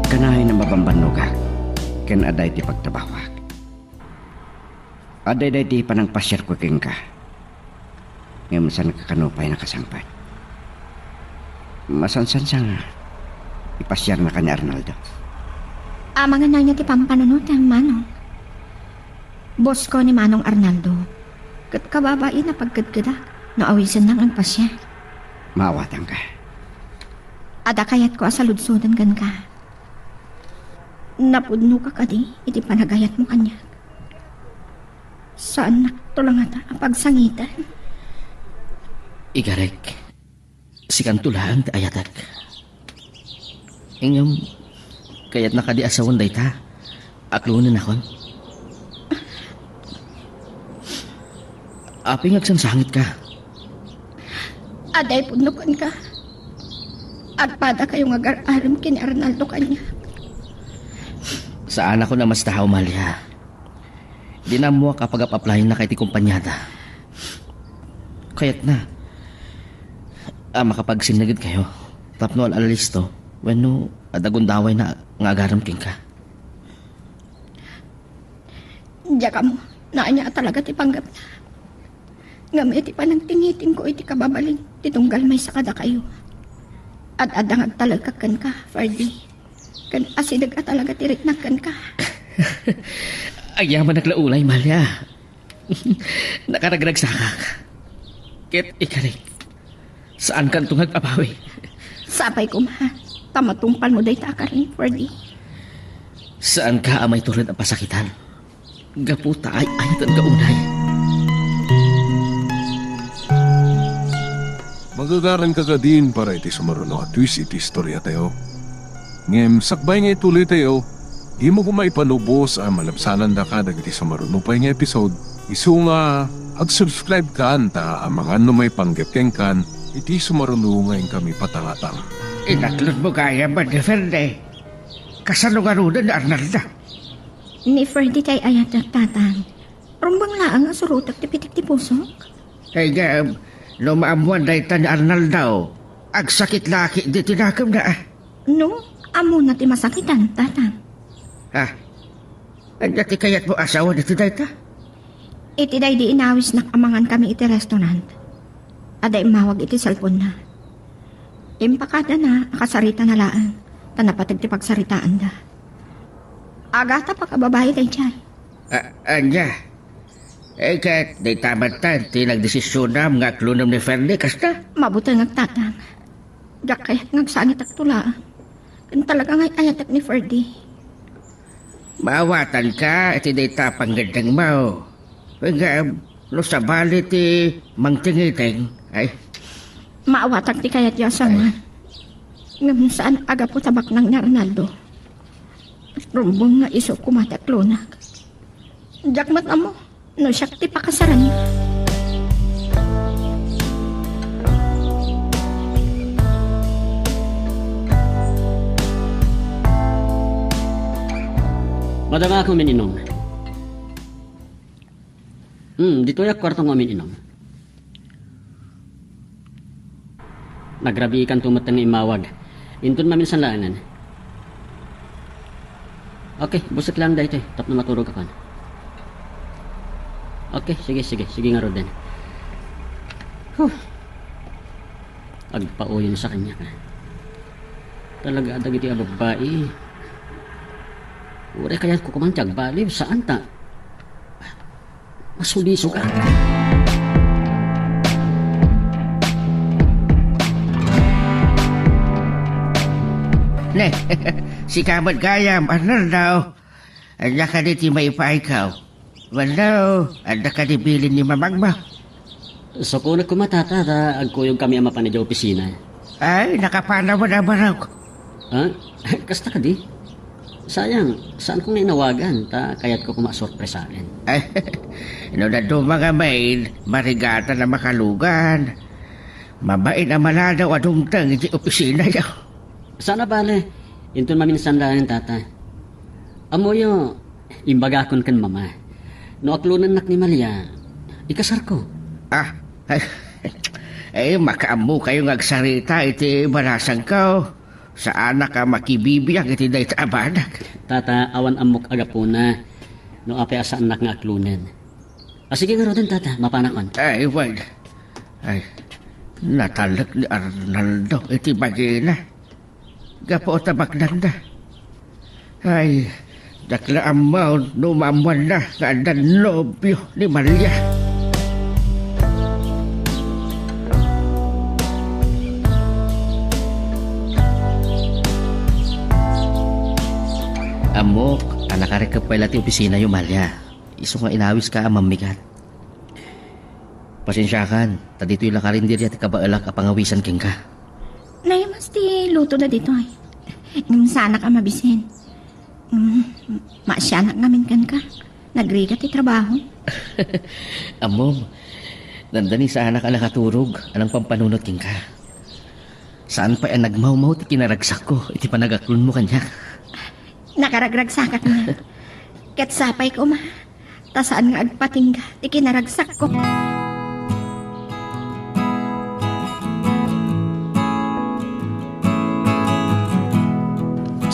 Kanahay na mabambanogak, ken aday ti pagtabawag. Aday day ti panang pasyar ko king ka. Ngayon saan kakanupay na kasangpat. Masansan siya nga, ipasyar na kanya Arnaldo. Mga na niya ti pampanunod ang Manong. Boss ko ni Manong Arnaldo. Kat kababae na pagkadkada, naawisan lang ang pasya. Maawatan ka. Ada kayat ko asaludsudan gan ka. Napudno ka kadi, iti panagayat mo kanya. Saan naktulang ata ang pagsangitan? Igarek, si kantulaan ti ayatak. Ingam, kaya't nakadi asawan day ta. Aklunin akon. Aping agsansangit ka. Aday punukan ka. At pada kayong agar-aram kini Arnaldo kanya. Saan ako na mas tahaw, Malia? Di na mo kapag ap-applyin na kay ti kumpanyada. Kaya't na. Makapagsinagid kayo. Tapno al-alisto. Weno, adagundaway na nga agaram king ka. Diya ka mo, naanya talaga ti panggap na. Ngamit pa nang tingitin ko iti kababalin, titunggal may sakada kayo. At adangag talaga kan ka, Fardy. Kan asidag ka talaga tiritnakan ka. Ayaman naglaulay, Malia. Nakaragragsakak. Kit ikarik. Saan kan tungag abawi? Sapay ko ma, tamatungpal mo day takarin, Fardy. Saan ka amay tulad ang pasakitan? Gaputa ay ayatan ka unay. Magagaran ka ka din para iti sumaruno at twist iti istorya tayo. Ngem, sakbay nga ituloy tayo, di mo kumaipanubos ang malapsanan da ka dagiti sumaruno pa nga episode. Isu nga, ag-subscribe ka anta ang mga may panggapkeng kan, iti sumaruno ngayon kami patangatang. Inaklod mo kaya ba ni Ferde? Kasalugarunan ni Arnalda. Ni Fardy kay ayat at tatang. Rumbang laang ang surutak tipitik ti pusok. Kaya no maamuan dahi ta ni Arnalda, agsakit laki di tinakam na. No, amo na ti masakitan, tatang. Ha? Anya ti kayat mo asawa dito dahi ta? Iti day di inawis nakamangan kami iti restaurant. Aday mawag iti cellphone na. Impakada na, akasarita na laan. Tanapatag ti pagsaritaan da. Agata pa kababae day dyan. Anya? Kat, di tamat ta, ti nagdesisyonam nga klunam ni Ferde, kasta? Mabuti ngagtatang. Dak kaya't ngagsangit ak tulaan. Kan talaga ngay ayatak ni Fardy. Maawatan ka, iti di tapang gandang mo. Kaya, no sa bali ti mangtingiting, ay, Maawatak ti kayat yasangan. Ngam saan aga po tabak ng Arnaldo. Rumbong nga iso kumataklonak. Jakmat na mo, no siyak ti pakasaran niya. Madama ako mininom. Dito yung kwarto mo mininom. Nagrabi kan tumatang imawag. Intun mamin sa laanan. Okay, busit lang dahito eh. Tap na maturog ka kan. Okay, sige. Sige nga Roden. Agpauyon sa kanya ka. Talaga adag iti ababae. Ure kaya ko kumantag baliw. Saan ta? Masuliso ka. ne, si Kamad Gayam, Arnaldo. Anya ka di ti may paikaw. Walaw, anda ka di bilin ni mamagma. So kung nagkumatata, agkuyog kami ang mapanadya opisina. Ay, nakapanaw na baraw. Ha? Kasta ka di? Sayang, saan ko nga inawagan, kaya't ko kumasorpresahin. Ay, no na do mga maid, marigata na makalugan. Mabait na maladaw adungtang iti opisina yaw. Sana bale, inton maminsan lang tata. Amoyo, imbagakon kan mama. No aklunan nak ni Malia, ikasar ko. Ay, makaamu kayo ngagsarita iti barasang ko. Sa anak ka makibibiyag iti day abanak. Tata, awan amok agapuna. No ape asa anak nga aklunan. Sige nga rin tata, mapanakon. Ay, wag. Ay, natalak ni Arnaldo iti bagina. Gapo tabakdan na. Ay, dakla amaw numamuan na nga andan nobyo ni Maria. Amok, anak arek ka pala ti opisina yung Malia. Iso nga inawis ka mamigat. Pasensyakan, tadito yung lakarindir at kabaalak a pangawisan king ka. Nay, mas ti luto na dito ay. Sana ka mabisin. Maasyanak namin kan ka. Nagrigat ti trabaho. Amom, nandani sa anak nakaturog, anang pampanunot king ka. Saan pa nagmaumaw ti kinaragsak ko, iti panagaklon mo kanya. Nakaragragsakat na. Ket sapay ko ma. Tasaan nga agpatingga, ti kinaragsak ko.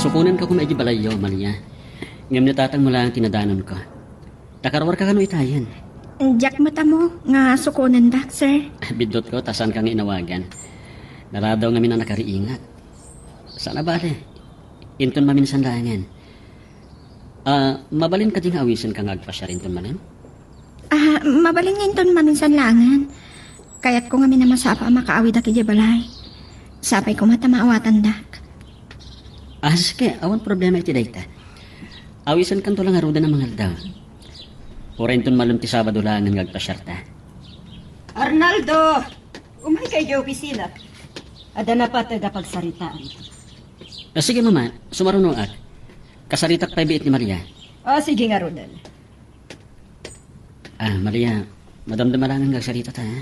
Sukunan ka kung medyo balayo, Malia. Ngam natatang mo lang tinadanon ko. Takarawar ka kano itayan. Jack mata mo, nga sukunan dak, sir. Bidot ko, tasan kang inawagan. Naradaw nga na nakariingat. Sana bale. Inton maminsan langan. Mabalin ka ding awisan kang agpasya rin ton manin? Mabalin nga inton maminsan langan. Kaya't ko nga minamasapa makaawid aki balay. Sapay ko mata maawatan dak. Sige, awan problema iti dayta. Awisan kan to lang aruda ng mga aldaw. Pura inton malum ti Sabado langan nga agpasyarta. Arnaldo! Umay kayo opisina. Ada na pa tayo pagsaritaan. Sige mama, sumarunong ak. Kasaritak pa biit ni Maria. Sige nga, Rodel. Maria, madamdamalangan nga sarita ta, ha?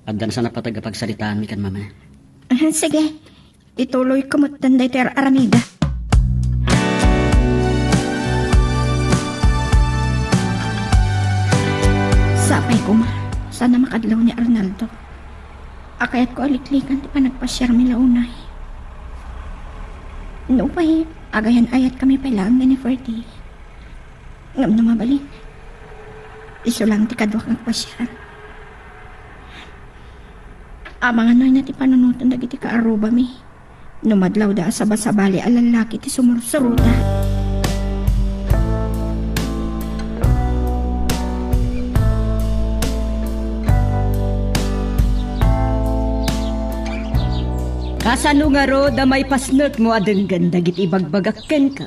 Addan sana patagapagsaritaan mi kan mama. Sige, ituloy ko mo't tanday ter aramida. Sapay ko ma, sana makadlaw ni Arnaldo. Akayat ko aliklikan ti panagpasyar mi launay. No pa'y agayan ayat kami pailang ni Ferdy. Ngam na mabalin. Iso lang ti kadwak nagpasyar. Amang anoy na ti panunutan dagiti kaaruba mi. Numadlaw da sa basabali alalaki ti sumursuruta. Kasano nga ro da may pasnot mo adenggan dagit ibagbagakken ka.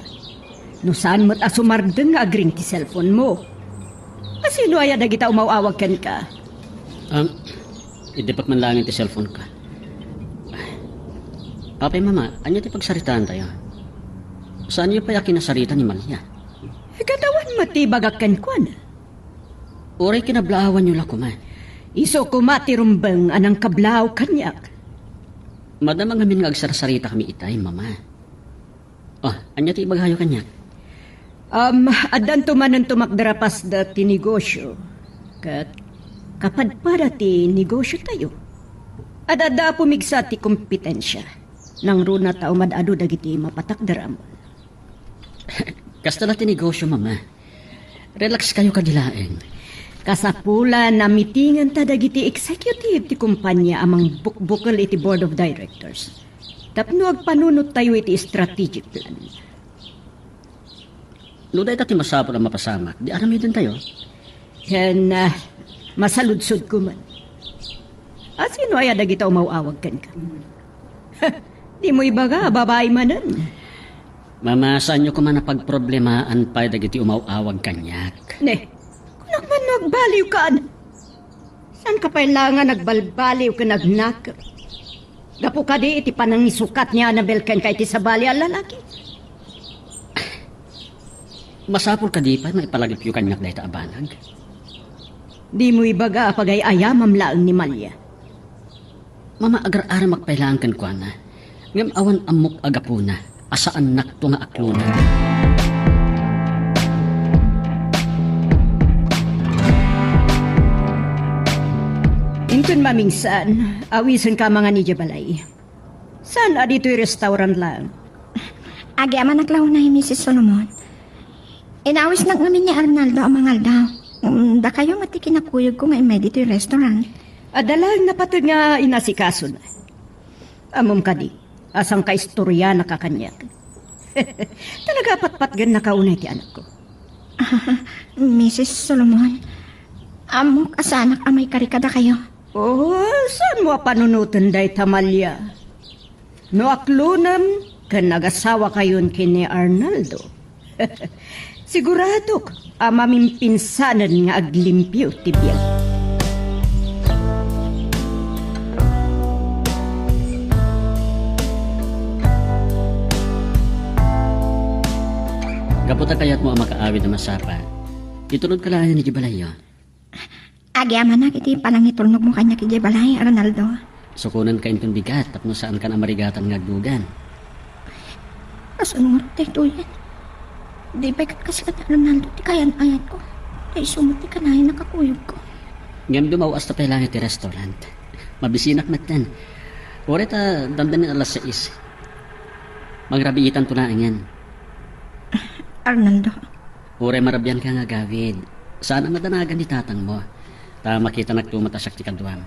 No saan mo't asumardeng nga agring ti cellphone mo. Asino aya dagita umawawag ken ka? Idipak man lang ti cellphone ka. Apay mama, anya ti pagsaritaan tayo? Saan niyo pa yakin nasarita ni Malia? Katawan mo ti bagakken ko na. Oray kinablaawan niyo lako man. Iso kumati rumbeng anang kablaw kanyak. Madam ang amin nga agsarasarita kami itay, mama. Anya ti ibaghayo kanya? Adan tumanan tumakdarapas da ti negosyo. Kapad para ti negosyo tayo. Adada pumigsa ti kompetensya. Nang runa tao madado dagiti mapatakdaram. Kasta na ti negosyo, mama. Relax kayo kadilaeng. Kasapula na mitingan ta dagiti executive ti kumpanya amang bukbukal iti board of directors. Tapno agpanunot tayo iti strategic plan. No day tati masapol ang mapasamak, di arami din tayo. Yan masaludsod ko man. Sino ay dagita umawawag kan ka? Di mo ibaga, babae manan. Mama, saan nyo ko man napagproblemaan pa dagiti umawawag kanyak? Ne, kung man nagbaliw ka, saan ka kailangan nagbalbaliw ka nagnakar? Gapo ka di iti panangisukat niya na belkan kay ti sabali ang lalaki. Masapol ka di pa, maipalagip yung kanyak dahil abanag. Di mo ibaga pagay-aya mamlaang ni Malya. Mama agar-ara magpailangan kan kwa na. Ngam awan amok agapuna, asaan nakto nga akluna. Intun mamingsan, awisan ka mga ni Jabalay. Saan adito'y restaurant lang? Agi ama naglaw na yung Mrs. Solomon. Inawis na ngamin ni Arnaldo ang mga daw. Da kayo matikinakuyog ko nga may dito yung restaurant. Adalang napatod nga inasikaso na. Amom ka di, asang ka istorya nakakanyak. Talaga patpat gan nakaunay ti anak ko. Mrs. Solomon, amok asanak amay karikada kayo. Oh, saan mo panunutan day tamalya? No aklunam, kan nagasawa kayon kini Arnaldo. Sigurado amaming pinsanan nga aglimpyo ti biyag. Kaputa kayat mo ang makaawid na masapa. Itulod ka lang ni Jibalayo. Agi ama na kiti panangitulnog mo kanya kiti balay, Arnaldo. Sukunan ka intong bigat, tapno saan ka na marigatan nga agdugan. Kasunod tayo yan. Di ba kasi ka na Arnaldo, di kayan ayat ko. Ay sumuti ka na yung nakakuyog ko. Ngam dumawas ta lang iti restaurant. Mabisinak matan. Ore ta dandanin alas 6. Magrabiitan to na yan. Arnaldo, Ure marabyan ka nga gawid. Saan ang madanagan ni tatang mo? Ta makita nagtumata siya ti kaduam.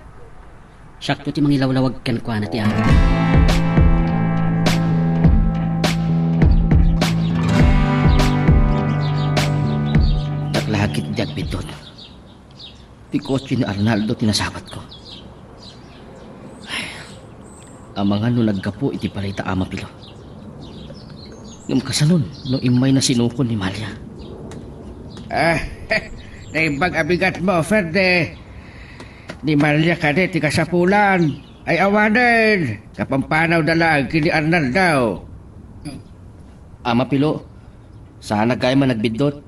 Sakto ti mangilawlawag ken kwa na ti ako. Taklahakit di agpindot. Ti kotse ni Arnaldo tinasabot ko. Ay, ang mga no naggapo iti palay ta ama pilo. Yung kasanon, no imay na sinukon ni Malia. Naibag abigat mo, Ferde. Ni Malia ka di, tika sapulan. Ay awanin. Kapampanaw dalag, kini Arnaldo. Ama pilo, sana kaya man nagbindot.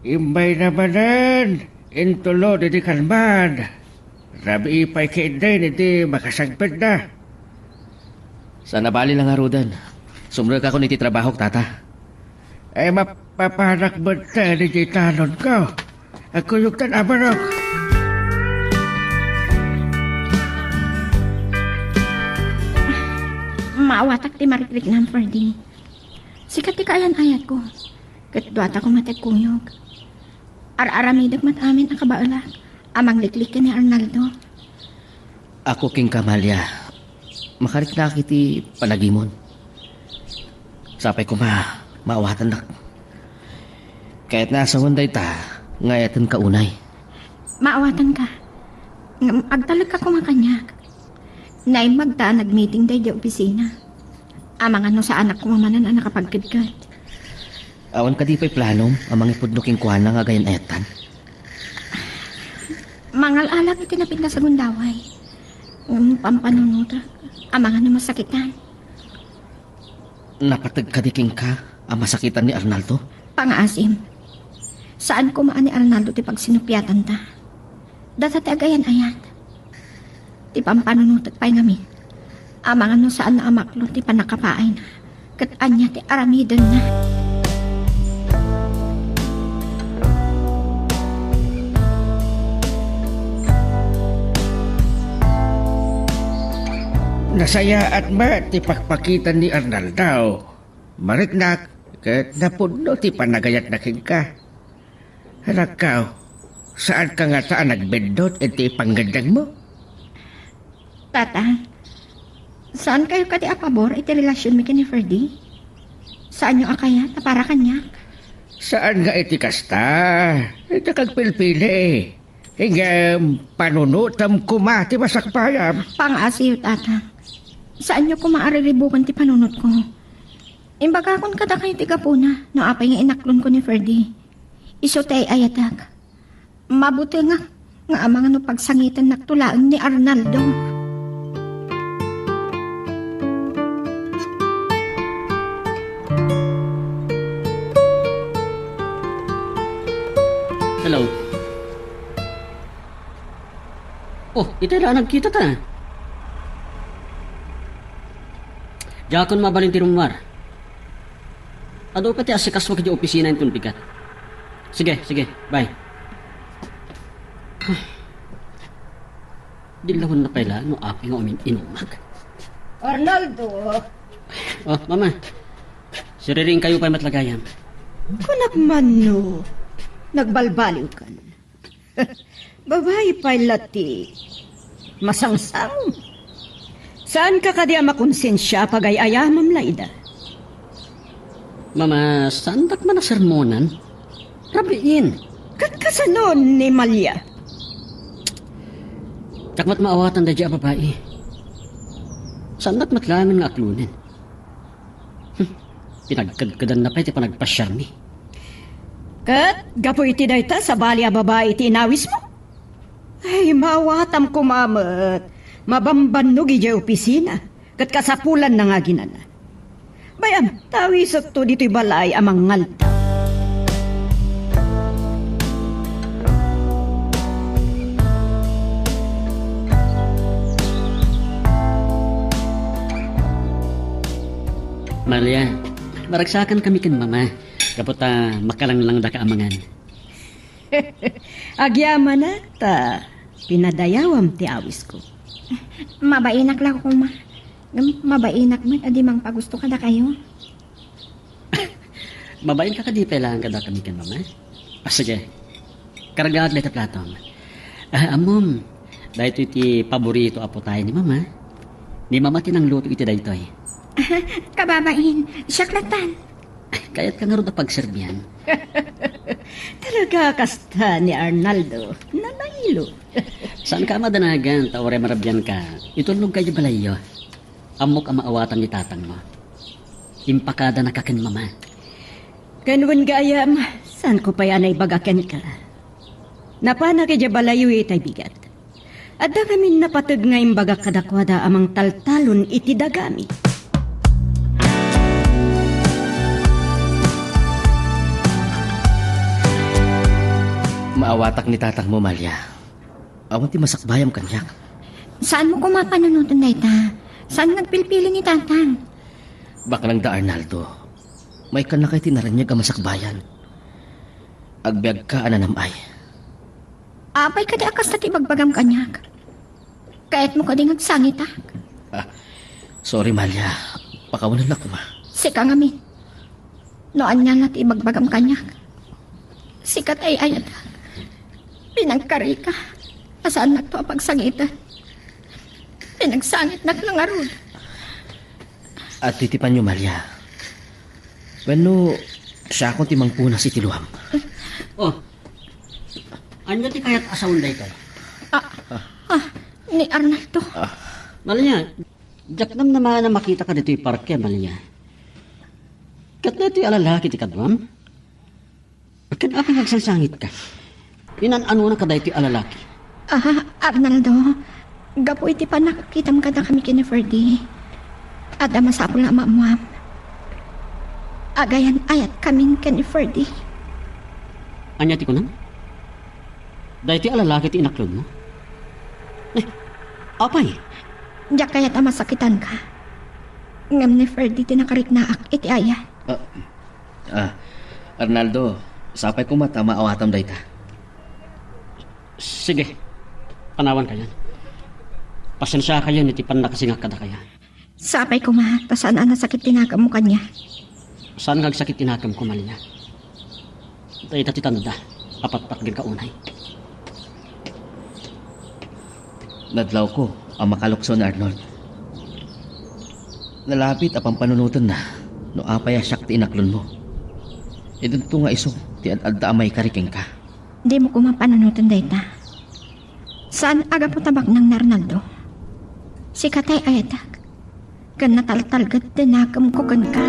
Imbay namanan. Intulo, di kalman. Rabi ipay kainday, di makasagpid na. Sana bali lang arudan. Sumrag ako niti trabaho, tata. Ay mapapanak mo ta, di talon ko. Ako yung tanabarok. maawatak ti marikrik ng Ferdi. Sikat ti kayan ayat ko. Katduata ko matikuyog. Ar-aramidag mat amin ang kabaala. Amang liklik ka ni Arnaldo. Ako king Kamalya. Makarik na kiti panagimon. Sapay ko maawatan na. Kahit nasa hunday ta, ngayatan ka unay. Maawatan ka. Agtalag ka kumakanyak. Naim magta nag-meeting day di opisina. Amang ano sa anak ko mamanan ang nakapagkidkad. Awan ka di pa'y planom, amang ipudnuking kuhana nga gayan etan. Mangal-alag iti napit na sa gundaway. Pampanunutra. Amang ano masakitan. Napatag ka di king ka, ang masakitan ni Arnaldo? Pangaasim. Saan ko maan ni Arnaldo ti pagsinupyatan ta? Data ti agayan ayat. Ti pampanunutat pa'y ngamin. Amang ano saan na amaklo ti panakapaay na. Kat anya ti aramidan na. Nasaya at ba ti pakpakitan ni Arnaldo. Mariknak, kat napuno ti panagayat na king ka. Halakaw, saan ka nga saan nagbendot iti panggandang mo? Tata, saan kayo kati apabor iti relasyon mi kini Ferdi? Saan yung akaya na para kanya? Saan nga iti kasta? Iti kagpilpili. Hingam panunutam kuma ti masakpayam. Pang-asiw, tata. Saan nyo ko maariribukon ti panunot ko? Imbaga kon kada kayo ti kapuna, no apay nga inaklon ko ni Ferdi. Iso tay ayatag. Mabuti nga amang ano pagsangitan naktulaan ni Arnaldo. Hello. Oh, ito na nagkita ta. Jakon mabalin ti rumar. Ado pati asikas mo kaya opisina yung tulbigat. Sige, bye. Dilawon na pala no api nga umin inumag. Arnaldo, Oh, mama. Siriring kayo pa matlagayan. kunak man no. Nagbalbaliw ka na. Babae pa lati. Masangsang. Saan ka kadi makonsensya pagayayamam laida? Mama, saan dak man na sermonan? Rabiin. Kat kasanon ni Malia. Takmat maawatan da dya babae. Saan dak matlamin nga aklunin? Pinagkadkadan na pa iti panagpasyar mi. Kat, gapo iti dayta sa bali a babae iti inawis mo? Ay, maawatam ko mamat. Mabambanog iti opisina. Kat kasapulan na nga ginana. Bayam, tawisot to dito'y balay amang ngalta. Malia, maragsakan kami kan mama. Kapot makalanglang da kaamangan. Agyaman na ta. Pinadayawam ti awis ko. Mabainak lang ko, ma. Mabainak man, adi mang pagusto ka na kayo. Mabain ka di pala ang kada kami kan mama. Sige, karagaat leta platong. Amom, dahil iti paborito apo tayo ni mama. Ni mama tinangluto iti dahil ito. Kababain, syaklatan. Kaya't ka nga rin na pagserbihan. Talaga kasta ni Arnaldo. Nanahilo. Saan ka madanagan, taore marabyan ka? Itulog kayo balayo. Amok ang maawatan ni tatang mo. Impakada na kakin mama. Kanwan gayam, saan ko pa yan ay bagakan ka? Napana kaya balayo itay bigat. At da kami napatag nga imbaga kadakwada amang taltalon iti dagami. Maawatak ni tatang mo, Malia. Awan ti masakbayam kanyak. Saan mo kumapananutan na ita? Saan nagpilpili ni tatang? Baka lang da, Arnaldo. May kan na kay tinaranyag ang masakbayan. Agbiag ka ananamay. Apay ka di akas na tibagbagam kanyak. Kahit mo ka di nagsangita. Sorry, Malia. Pakawanan na ko, ma. Sika nga min. Noan niya na't ibagbagam kanyak. Sikat ay ayat. Pinagkari ka. Asaan na to ang pagsangitan? Pinagsangit na lang arun. At titipan nyo, Malia. Bueno, siya akong timangpuna si Tiluham. Oh, ano ti kaya't asawon day ka? Ni Arnaldo. Malia, jak nam naman na makita ka dito yung parke, Malia. Kat na ito yung alalaki ti kadwam? Bakit ako nagsansangit ka? Inan-ano na ka dito yung alalaki? Arnaldo. Gapo iti pa nakakitam ka na kami kini Ferdy. At masapol na maamuam. Agayan ayat kaming kini Ferdy. Anya ti ko nan? Dahil ti alalaki ti inaklod mo? Apay? Diyak kaya masakitan ka. Ngam ni Ferdy tinakariknaak iti ayat. Arnaldo, sapay ko mata maawatam dayta. Sige, panawan ka yan. Pasensya kayo, nitipan na kasi nga kada kaya. Sapay ko ma, tasaan na sakit tinakam mo kanya. Saan nagsakit tinakam ko, Malia? Dahil tatitan da, apat-pat ka unay. Nadlaw ko ang makalukso na Arnold. Nalapit apang panunutan na no apay asyak ti inaklon mo. Idunto nga iso ti ad-adda amay kariking ka. Di mo kumapananutan dayta. Saan aga po tabak ng Arnaldo? Si katay ayatak. Kan nataltalgat tinakam ko kan ka.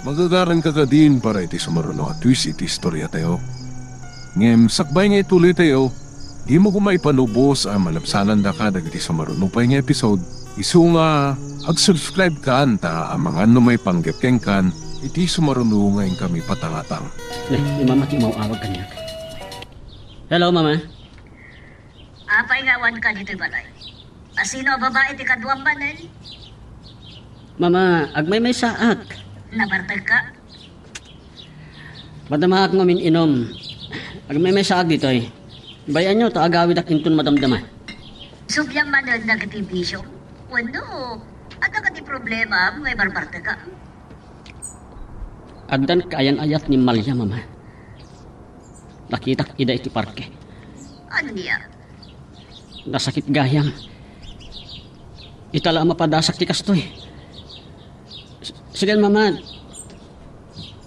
Magagaran ka din para iti sumaruno at twist iti istorya tayo. Ngem sakbay nga ituloy tayo, di mo kumaipanubos ang malapsanan da ka dagiti sumaruno pa nga episode. Isu nga, ag-subscribe ka ta ang mga may panggapkeng kan iti sumaruno ngayon kami patangatang. Ni mama ti mauawag kanya. Hello, mama. Apay ngawan ka dito balay. Asino babae ti kaduang manen? Mama, agmay may saak. Nabartag ka? Madama ak ngamin inom. Agmay may saak dito eh. Bayan nyo, to agawid ak intun madamdama. Subyang manen nagatibisyo. Wano, at ang problema, may barbartag ka. Agdan kayan ayat ni Malia, mama. Nakitak ida iti parke. Ano niya? Nasakit gayam. Itala mapadasak ti kastoy. Sige, mama.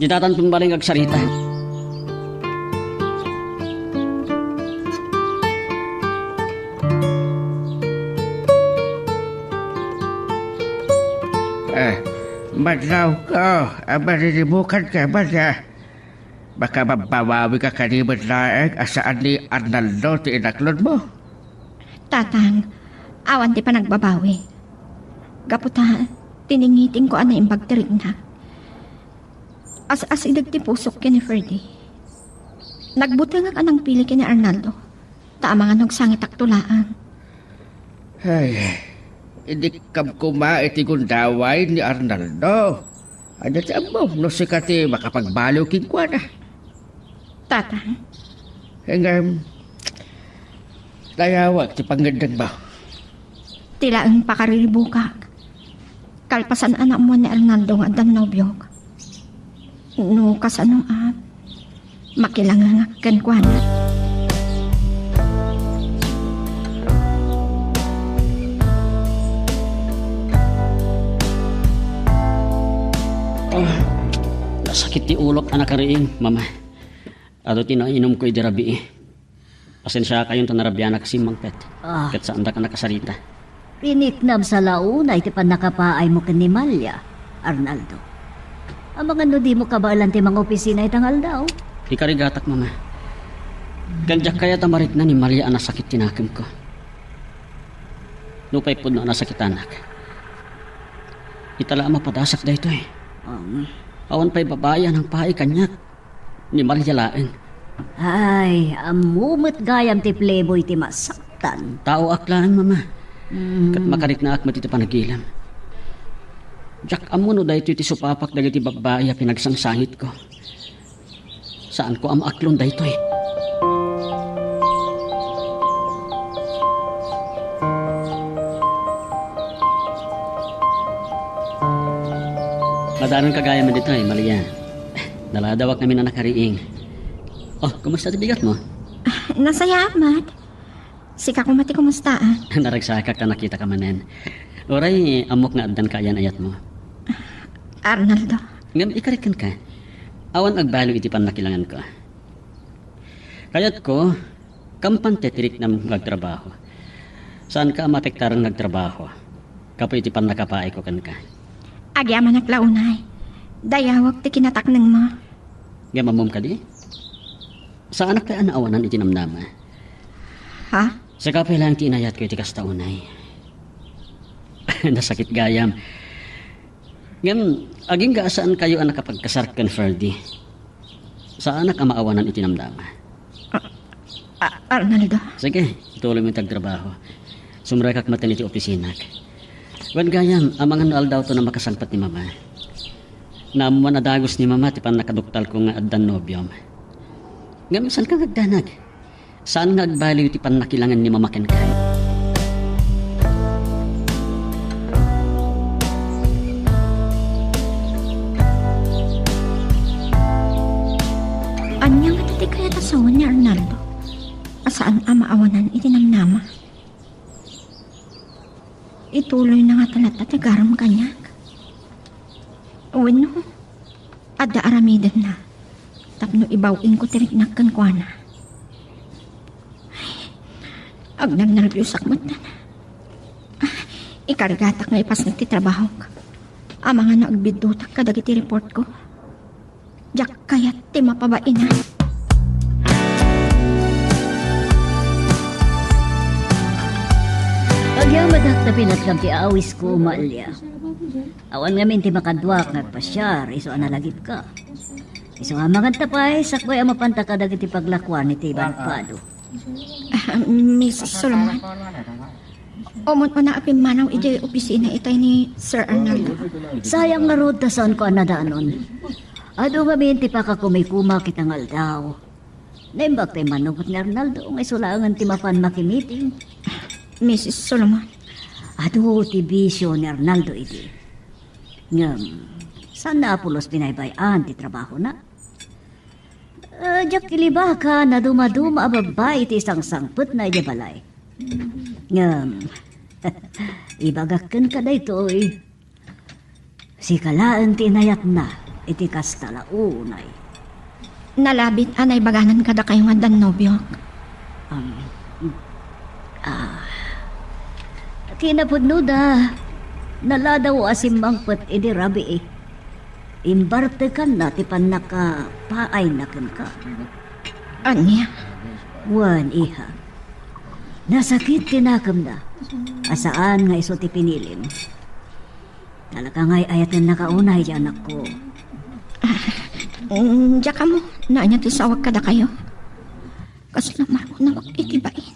Didatan pumbaling agsarita. Madlaw ka, maririmukan ka ba na? Baka mabawawi ka kanimod laeng asaan ni Arnaldo ti inaklod mo. Tatang, awan ti pa nagbabawi. Gaputa, tiningiting ko ana imbag tirig na. As idag ti pusok kini Ferdy. Nagbutang ka ng pili kini Arnaldo. Taamangan og sangit aktulaan. Ay, hindi kam kuma iti gundaway ni Arnaldo. Ano siya mo, no sikati makapagbaliw king kwa na. Tatang, Hanggang, layawag ti panggandang ba? tila ang pakariribuka. Kalpasan anak mo ni Arnaldo nga dan nobyog. No kasano makilangangak kwa na. Nasakit ti ulok anak kariing, mama. Ato tinainom ko idirabi eh. Pasensya kayong tanarabyan na kasi mangpet. Kat saan da ka nakasarita. Piniknam sa launa, iti pan nakapaay mo ken ni Malia, Arnaldo. Ang mga no di mo kabaalan ti mga opisina itangal daw. Ikarigatak, mama. Ganjak kaya tamarik na ni Malia ang nasakit tinakim ko. Nupay po na nasakit anak. Itala mapadasak da ito eh. Awan pa'y babayan ang pahay kanyak. Ni Malia laeng. Ay, amumot gayam ti playboy ti masaktan. Tao aklaan, mama. Kat makarik na akmat iti panagilam. Jak amuno da ito iti supapak dagiti babaya pinagsangsangit ko. Saan ko amaaklon da ito eh. Madalang kagaya man dito eh, Malia. Naladawak namin na nakariing. Oh, kumusta bigat mo? Nasaya, Ahmad. Sika ko mati kumusta Naragsaka ka nakita ka manen. Oray, amok nga addan kayan ayat mo. Arnaldo. Ngam ikarikan ka. Awan agbalo iti pan nakilangan ko. Kayat ko, kampante tirik na magtrabaho. Saan ka mapektarang nagtrabaho? Kapo iti pan nakapaay ko kan ka. Agyaman naglaunay. Dayawag ti kinatak ng mo. Gamamom ka di? Sa anak kaya naawanan iti namnama. Ha? Sa kapay lang tinayat ko iti kastaunay. Nasakit gayam. Ngam, aging gaasaan kayo ang nakapagkasar kan Ferdy. Sa anak ang maawanan iti namnama. Arnaldo. Sige, ituloy mo yung tagtrabaho. Sumrakak matan iti opisina. Wan gayam, ang mga naal daw to na makasangpat ni mama. Namuan adagos ni mama, tipan nakaduktal ko nga addan nobyom. Ngam, saan ka nagdanag? Saan nga agbaliw tipan nakilangan ni mama ken ka? Anya nga tati kaya tasawan ni Arnaldo? Asaan maawanan itinamnama? Ituloy na nga talat at agaram kanyak. Uwin no, adda aramidan na. Tapno ibawin ko tiriknak kan kwa na. Agnan nervyos akmat na na. Ikarigatak nga ipas nagtitrabaho ka. Ama nga naagbidutak ka dagiti report ko. Diyak kayat ti mapabain na. Agyaman at na pinatlam ti awis ko, Malia. Awan nga minti makadwak nagpasyar, iso analagip ka. Iso nga mga tapay, sakbay ang mapanta ka dagiti paglakwan ni Tiban Pado. Mrs. Solomon, umot mo na apim manaw iti opisina itay ni Sir Arnaldo. Sayang nga rod tasan ko anadaanon. Ado nga minti pa ka kumikuma kitang aldaw. Naimbag tayo manugot ni Arnaldo, ngay sulangan ti mapan makimiting. Mrs. Solomon, Ado ti bisyo ni Arnaldo iti. Ngam, saan na apulos binaybayan ti trabaho na? Diyak kiliba ka na dumaduma ababay iti isang sangput na iti balay. Ngam, ibagakken ka da ito eh. Si kalaan ti inayat na iti kastalaunay. nalabit anay baganan kada kayo nga dan nobyo. Kinapudno da, naladaw asimmangpet iti rabi eh. Imbarte ka na ti panaka paay na ka. Anya? Wan iha. Nasakit tinakam na. Asaan nga iso ti pinilim. Talaga nga'y ayatan nakaunay di anak ko. Diya ka mo, naanya ti sawag kada kayo. Kasi namaro na wag itibain.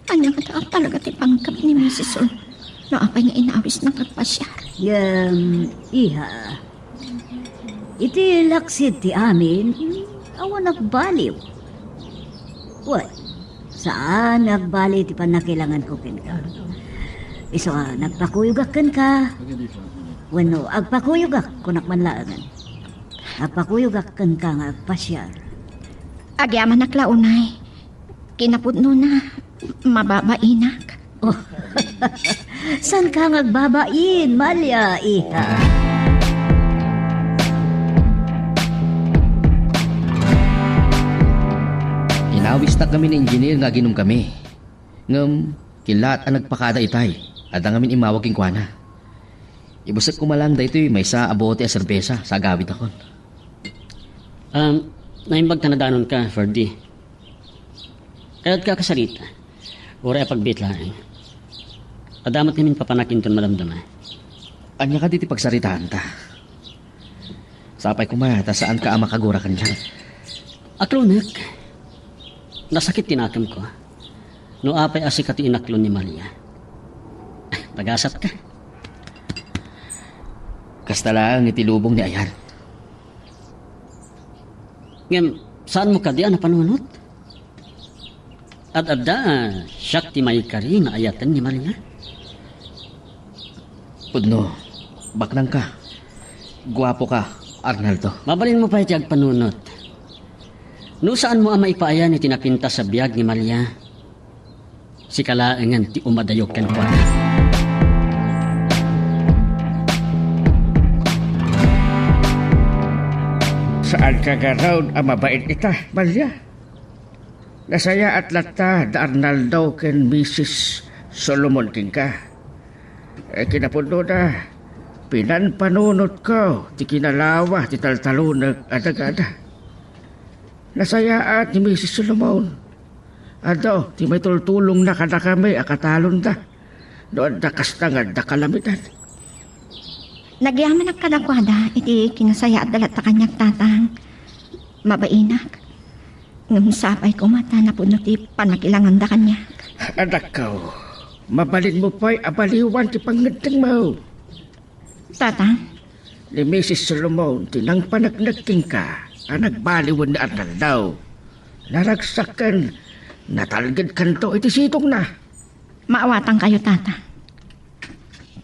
Anya nga taap talaga ti pangkap ni Mrs. Sol. Naapay nga inawis ng pagpasyar. Iha. Iti laksid ti amin, awan nagbaliw. What? Saan nagbali ti panakilangan ko ken ka? Iso nagpakuyugak ken ka. Wano, agpakuyugak kunak manlaangan. Agpakuyugak ken ka nga agpasyar. Agyaman naklaunay. Kinapudno na, mababainak. Oh, san ka ngagbabain, Malya, iha? Inawis na kami ni engineer nga ginom kami. Ngam, kilat ang nagpakada itay. At ang amin imawag king kuana. Ibusag ko malang da ito'y may sa abote a serbesa sa agawid akon. Naimbag ka na danon ka, Ferdy. Kaya't ka kasalita. Ura ay pagbitlaan. Adamat namin papanakin ton malamdama. Anya ka diti pagsaritaan ta. Sapay kumata saan ka makagura kan dyan. Aklonek. Nasakit tinakam ko. No apay asikat inaklon ni Malia. Tagasat ka. Kasta lang itilubong ni Ayan. Ngam, saan mo ka di napanunot? At adda, siyak ti may kari nga ayatan ni Malia. Pudno, baknang ka. Guwapo ka, Arnaldo. Mabalin mo pa iti agpanunot. No saan mo ang maipaaya ni tinapinta sa biyag ni Malia? Si kalaangan ti umadayok kan kwa. Saan ka garaw ang mabait ita, Malia? Nasaya at lata da Arnaldo ken Mrs. Solomon king ka. Kinapundo na, pinanpanunot ko, ti kinalawa, ti taltalunag, adagada. Nasaya at ni Mrs. Solomon. Ado, ti may tultulong na kada kami, akatalon da. Doon da kastangad da kalamitan. Nagyaman ang kadakwada, iti kinasaya at dalat ta kanyak tatang. Mabainak. Ngam sapay ko mata na puno ti panakilangan da kanyak. Anak ko, mabalin mo pa'y abaliwan ti pangadang mo. Tatang, Ni Mrs. Solomon, tinang panagnagking ka, ang nagbaliwan ni Arnaldo. Naragsakan, natalgad kanto iti sitong na. maawatan kayo tatang.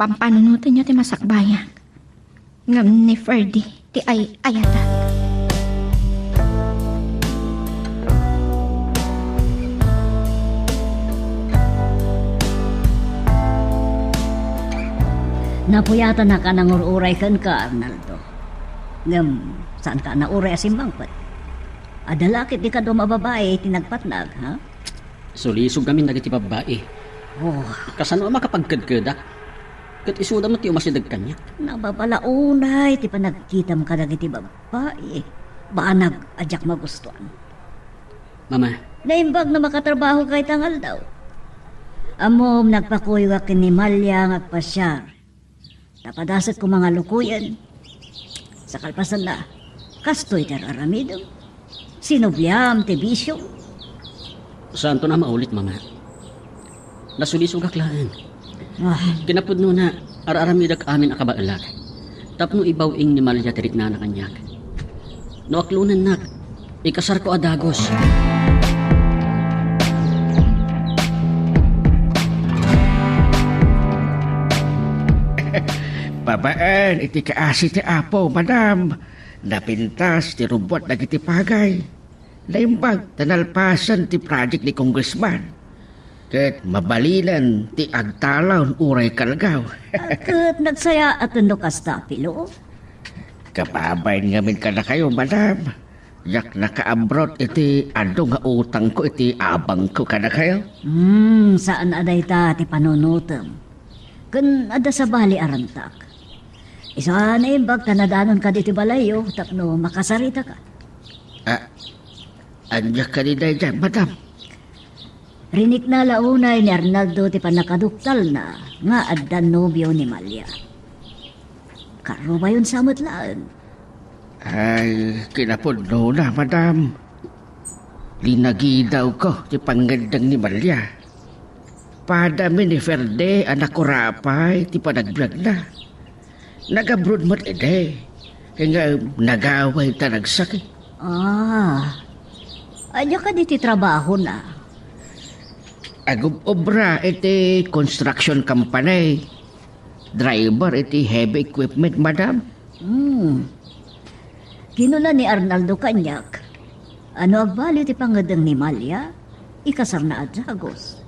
Pampanunutin nyo ti masakbayan. Ngam ni Ferdy, ti ayata. Napuyatan na ka nang ururay kan ka, Arnaldo. Ngam, saan ka na uray asimbangpat? Adalakit di ka do mababae, tinagpatnag, ha? Sulisog kami nagiti babae. Oh, Kasano makapagkadkadak? Kat isuda mo ti umasidag kanya. nababalaunay, ti pa nagkita mo ka dagiti babae. Baanag, adyak magustuhan. Mama, Naimbag na makatrabaho kay tangal daw. Amom nagpakuyo ka ni Malya ng agpasyar. Tapadasat ko mga lukuyan. Sa kalpasan na, kastoy ter aramido. Sinubyam, tebisyo. Saan to na maulit, mama? Nasulisog aklaan. Ah, Kinapudno na, araramidag amin akabaalag. Tapno ibawing ni Malia tirik na kanyak. No aklunan nak, ikasar ko adagos. Babaan, iti kaasi ti apo, madam. Napintas ti robot na iti pagay. Naimbag, tanalpasan ti project ni Congressman. Ket mabalinan ti agtalaw uray kalgaw. Kat nagsaya at no kasta, Pilo. Kapabayin ngamin ka na kayo, madam. Yak naka-abroad iti ando nga utang ko iti abang ko ka na kayo. Saan aday ta ti panunutem? Kun ada sa bali arantak. Isa na imbag tanadanon ka diti balayo, tapno makasarita ka. Anya ka ni dyan, madam. Rinik na launay ni Arnaldo ti panakaduktal na nga addan nobyo ni Malia. Karo ba yun sa mutlaan? Ay, kinapudno na, madam. Linagi daw ko ti panggandang ni Malia. Padami ni Ferde, anak ko rapay, ti panagbiag na. Nag-abroad mo't ide. Kaya nagaway ta nagsakit. Anya ka diti trabaho na. Agub-obra iti construction company. Driver iti heavy equipment, madam. Kinula ni Arnaldo kanyak. Ano agbali ti pangadang ni Malia? Ikasar na adjagos.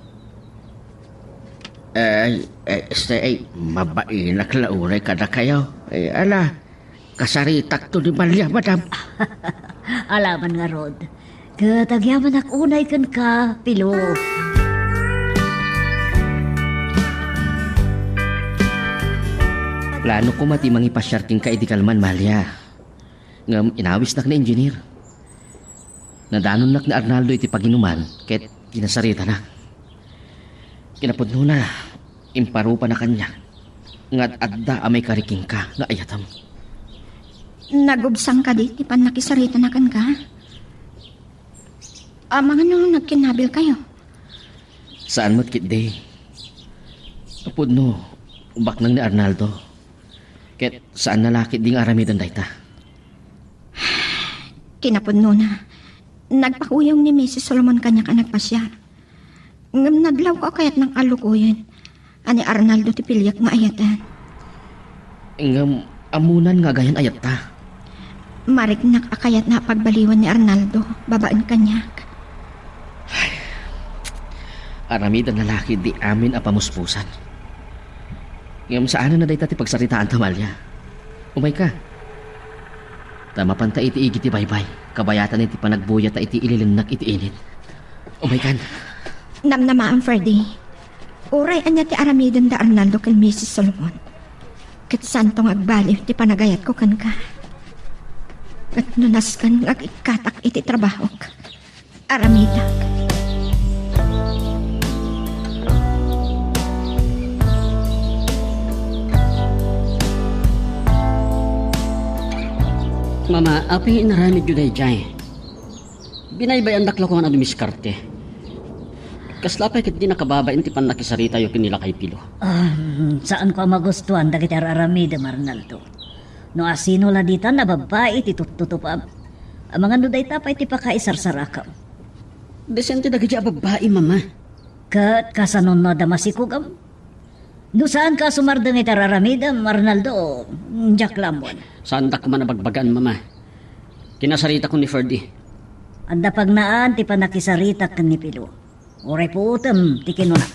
Mabainak lauray ka na kayo. Ala, kasaritak to ni Malia, madam. Alaman nga, Rod. Katagyaman ak unay kan ka, Pilo. Plano ko mati mangipasyarting ka iti kalman, Malia. Ngam inawis nak na engineer. Nadanon nak na Arnaldo iti paginuman, ket kinasarita na. Kinapudno na, imparupa na kanya. Ngat adda amay kariking ka, nga ayatam. Nagubsang ka di, pan nakisarita na kan ka. Mga nung nagkinabil kayo. Saan mo't kitday? Kapudno, ubak nang ni Arnaldo. Ket saan nalakit ding aramidan dayta? Kinapudno na. Nagpakuyong ni Mrs. Solomon kanya ka nagpasyar. Ngam nadlaw ko kayat ng alukuyan. Ani Arnaldo ti pilyak nga ayatan. Ngam amunan nga gayan ayat ta. Mariknak akayat na pagbaliwan ni Arnaldo. Babaan kanyak. Aramidan nalaki di amin apamuspusan. Ngam saan na dayta ti pagsaritaan ta, Malia? Umay ka. Tama panta iti igi ti baybay. Kabayatan iti panagbuya ta iti ililinnak iti init. Umay kan. Namnama ang Freddy. Uray anya ti aramidan da Arnaldo kay Mrs. Solomon. Kat santong agbaliw ti panagayat ko kan ka. At nunas kan ikatak iti trabaho ka. Aramidak. Mama, aping inaramid yun ay jay. Binaybayan daklo ko nga na dumiskarte. Kaslapay ket di nakababain ti pan nakisarita yo kinila kay Pilo. Saan ko magustuhan dagiti aramida, Arnaldo? No asino la dita na babae ti tututupab. Ang mga nuday tapay ti pakaisarsarakam. Desente dagiti babae, mama. Kat kasanon na damasikugam. No saan ka sumardang iti aramida, Arnaldo? Jack Lambon. Saan da ka man nabagbagan, mama? Kinasarita ko ni Ferdy. Anda pagnaan ti panakisarita kan ni Pilo. Oray po utem, tikin mo na.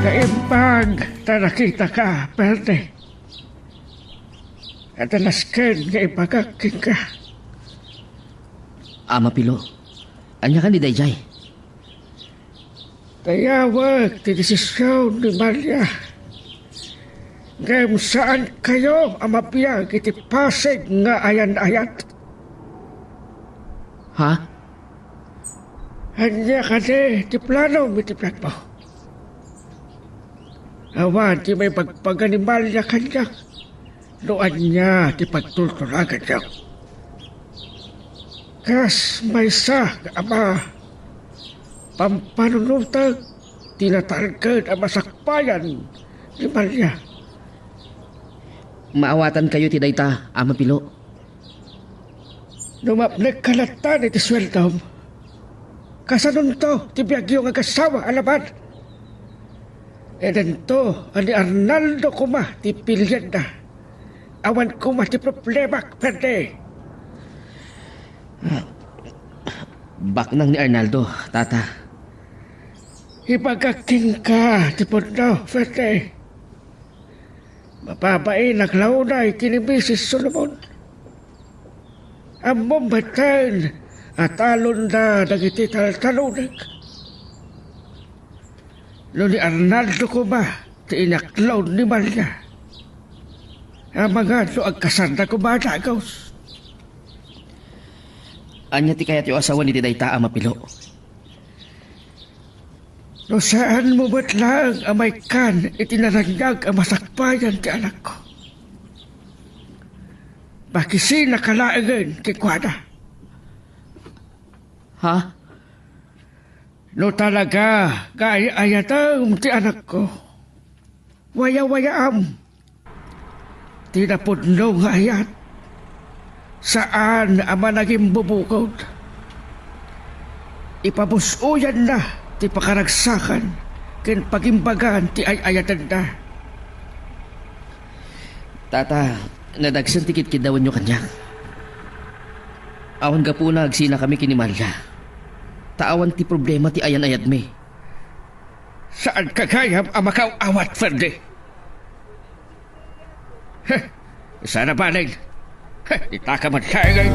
Naimbag, nakita ka, perde. At alasken, naibagaking ka. Ama Pilo, anya ka ni Dayjay? Tayawag, tinisisyaw ni Malia. Ngayong saan kayo ang mapiyag iti Pasig nga ayan-ayat? Ha? Hanya kasi, ti plano, may ti plan mo. Awan, ti may pagpaganimal niya kanya. Noan niya, ti pagtultulagan niya. Kas may sa ama, pampanunutag, tinatargad ang masakpayan ni Maria. Maawatan kayo ti dayta, Ama Pilo. Numapnag kalatan iti sweldom. Kasanon to, ti biyagyo nga kasawa, alaban. Eden to, ani Arnaldo kuma, ti pilyan na. Awan kuma, ti problema, pwede. Baknang ni Arnaldo, tata. Ipagaking ka, ti puno, pwede. Mapabain, naglaunay, kinibisis Solomon. Among batan, at alon na nagiti talunag. No ni Arnaldo ko ba, ti inaklaw ni Maria. Ang mga no agkasanda ko ba nagaws. Anya ti kayat yung asawa ni dayta, Ama Pilo. No saan mo ba't lang amay kan itinarangag ang masakbayan ti anak ko? Bakisi nakalaagan kay Kuana. Ha? No talaga, kaya ayatang ti anak ko. Waya-wayaam. Tinapudno nga ayat. Saan ama naging bubukod? Ipabusuyan na ti pakaragsakan ken pagimbagan ti ayatan na. Tata, nadagsan tikit kidawan nyo kanya. Awan ka po na agsina kami kini Maria. Taawan ti problema ti ayan-ayat me. Saan kagayam ang makaw-awat, Ferde? Heh, sana balay. Heh, itaka man kaya.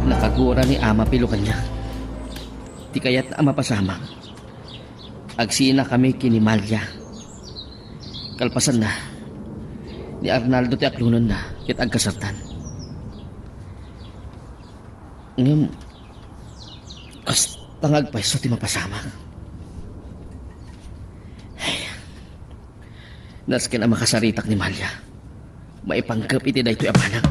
Nakagura ni Ama Pilo kanya. Ti kayat na mapasama. Agsina kami kini Maria. Kalpasan na. Ni Arnaldo ti aklunan na. Kit agkasartan. Ngayon, tangag pa iso ti mapasama. Ay, nasken ang makasaritak ni Maria. Maipanggap iti da ito'y apanang.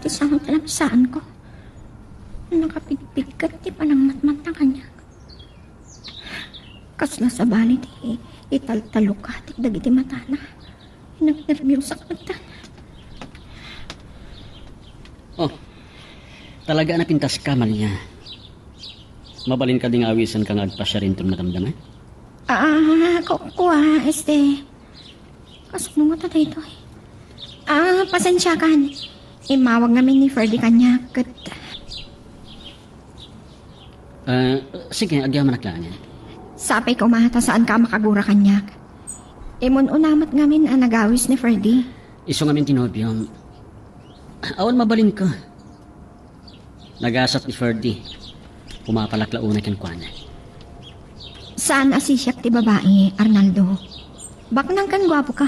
Isang talabsaan ko. Nakapigpigkat ti panang matmat na kanya. Kasla sa balit italtalukatik dagiti matana. Nagnervyos akmatan. Oh, talaga na pintas ka, Maria. Mabalin ka ding awisan kang agpasya rin itong matamdaman? Kuha, kasunong mo tatay ito pasensya kan. Imawag namin ni Ferdy kanya kat... Sige, agyaman na kanya. Sapay ko mahata saan ka makagura kanya. Imon unamat ngamin ang nagawis ni Ferdy. Iso ngamin tinobyo. Awan mabalin ka. Nagasat ni Ferdy. Pumapalaklaunay kan kuana. Saan asisyak ti babae, Arnaldo? Baknang kan gwapo ka.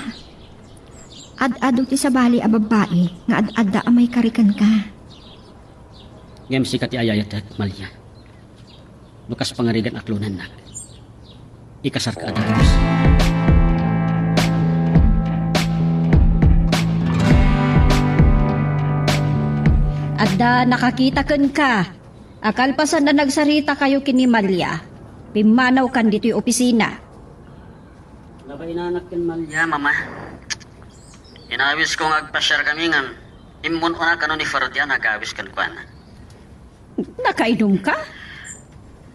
Ad-ado ti sa bali a babae nga ad-adda amay karikan ka. Ngem sikat ti ayayat at Malia. Lukas pangarigan aklunan na. Ikasar ka adatos. Adda nakakita ken ka. Akalpasan na nagsarita kayo kini Malia. Pimanaw kan dito'y opisina. Labay na anak kan Malia, mama. Inawis kong agpasyar kami nga. Imun una ka no ni Ferdy nagawis kan kuana. Nakainom ka?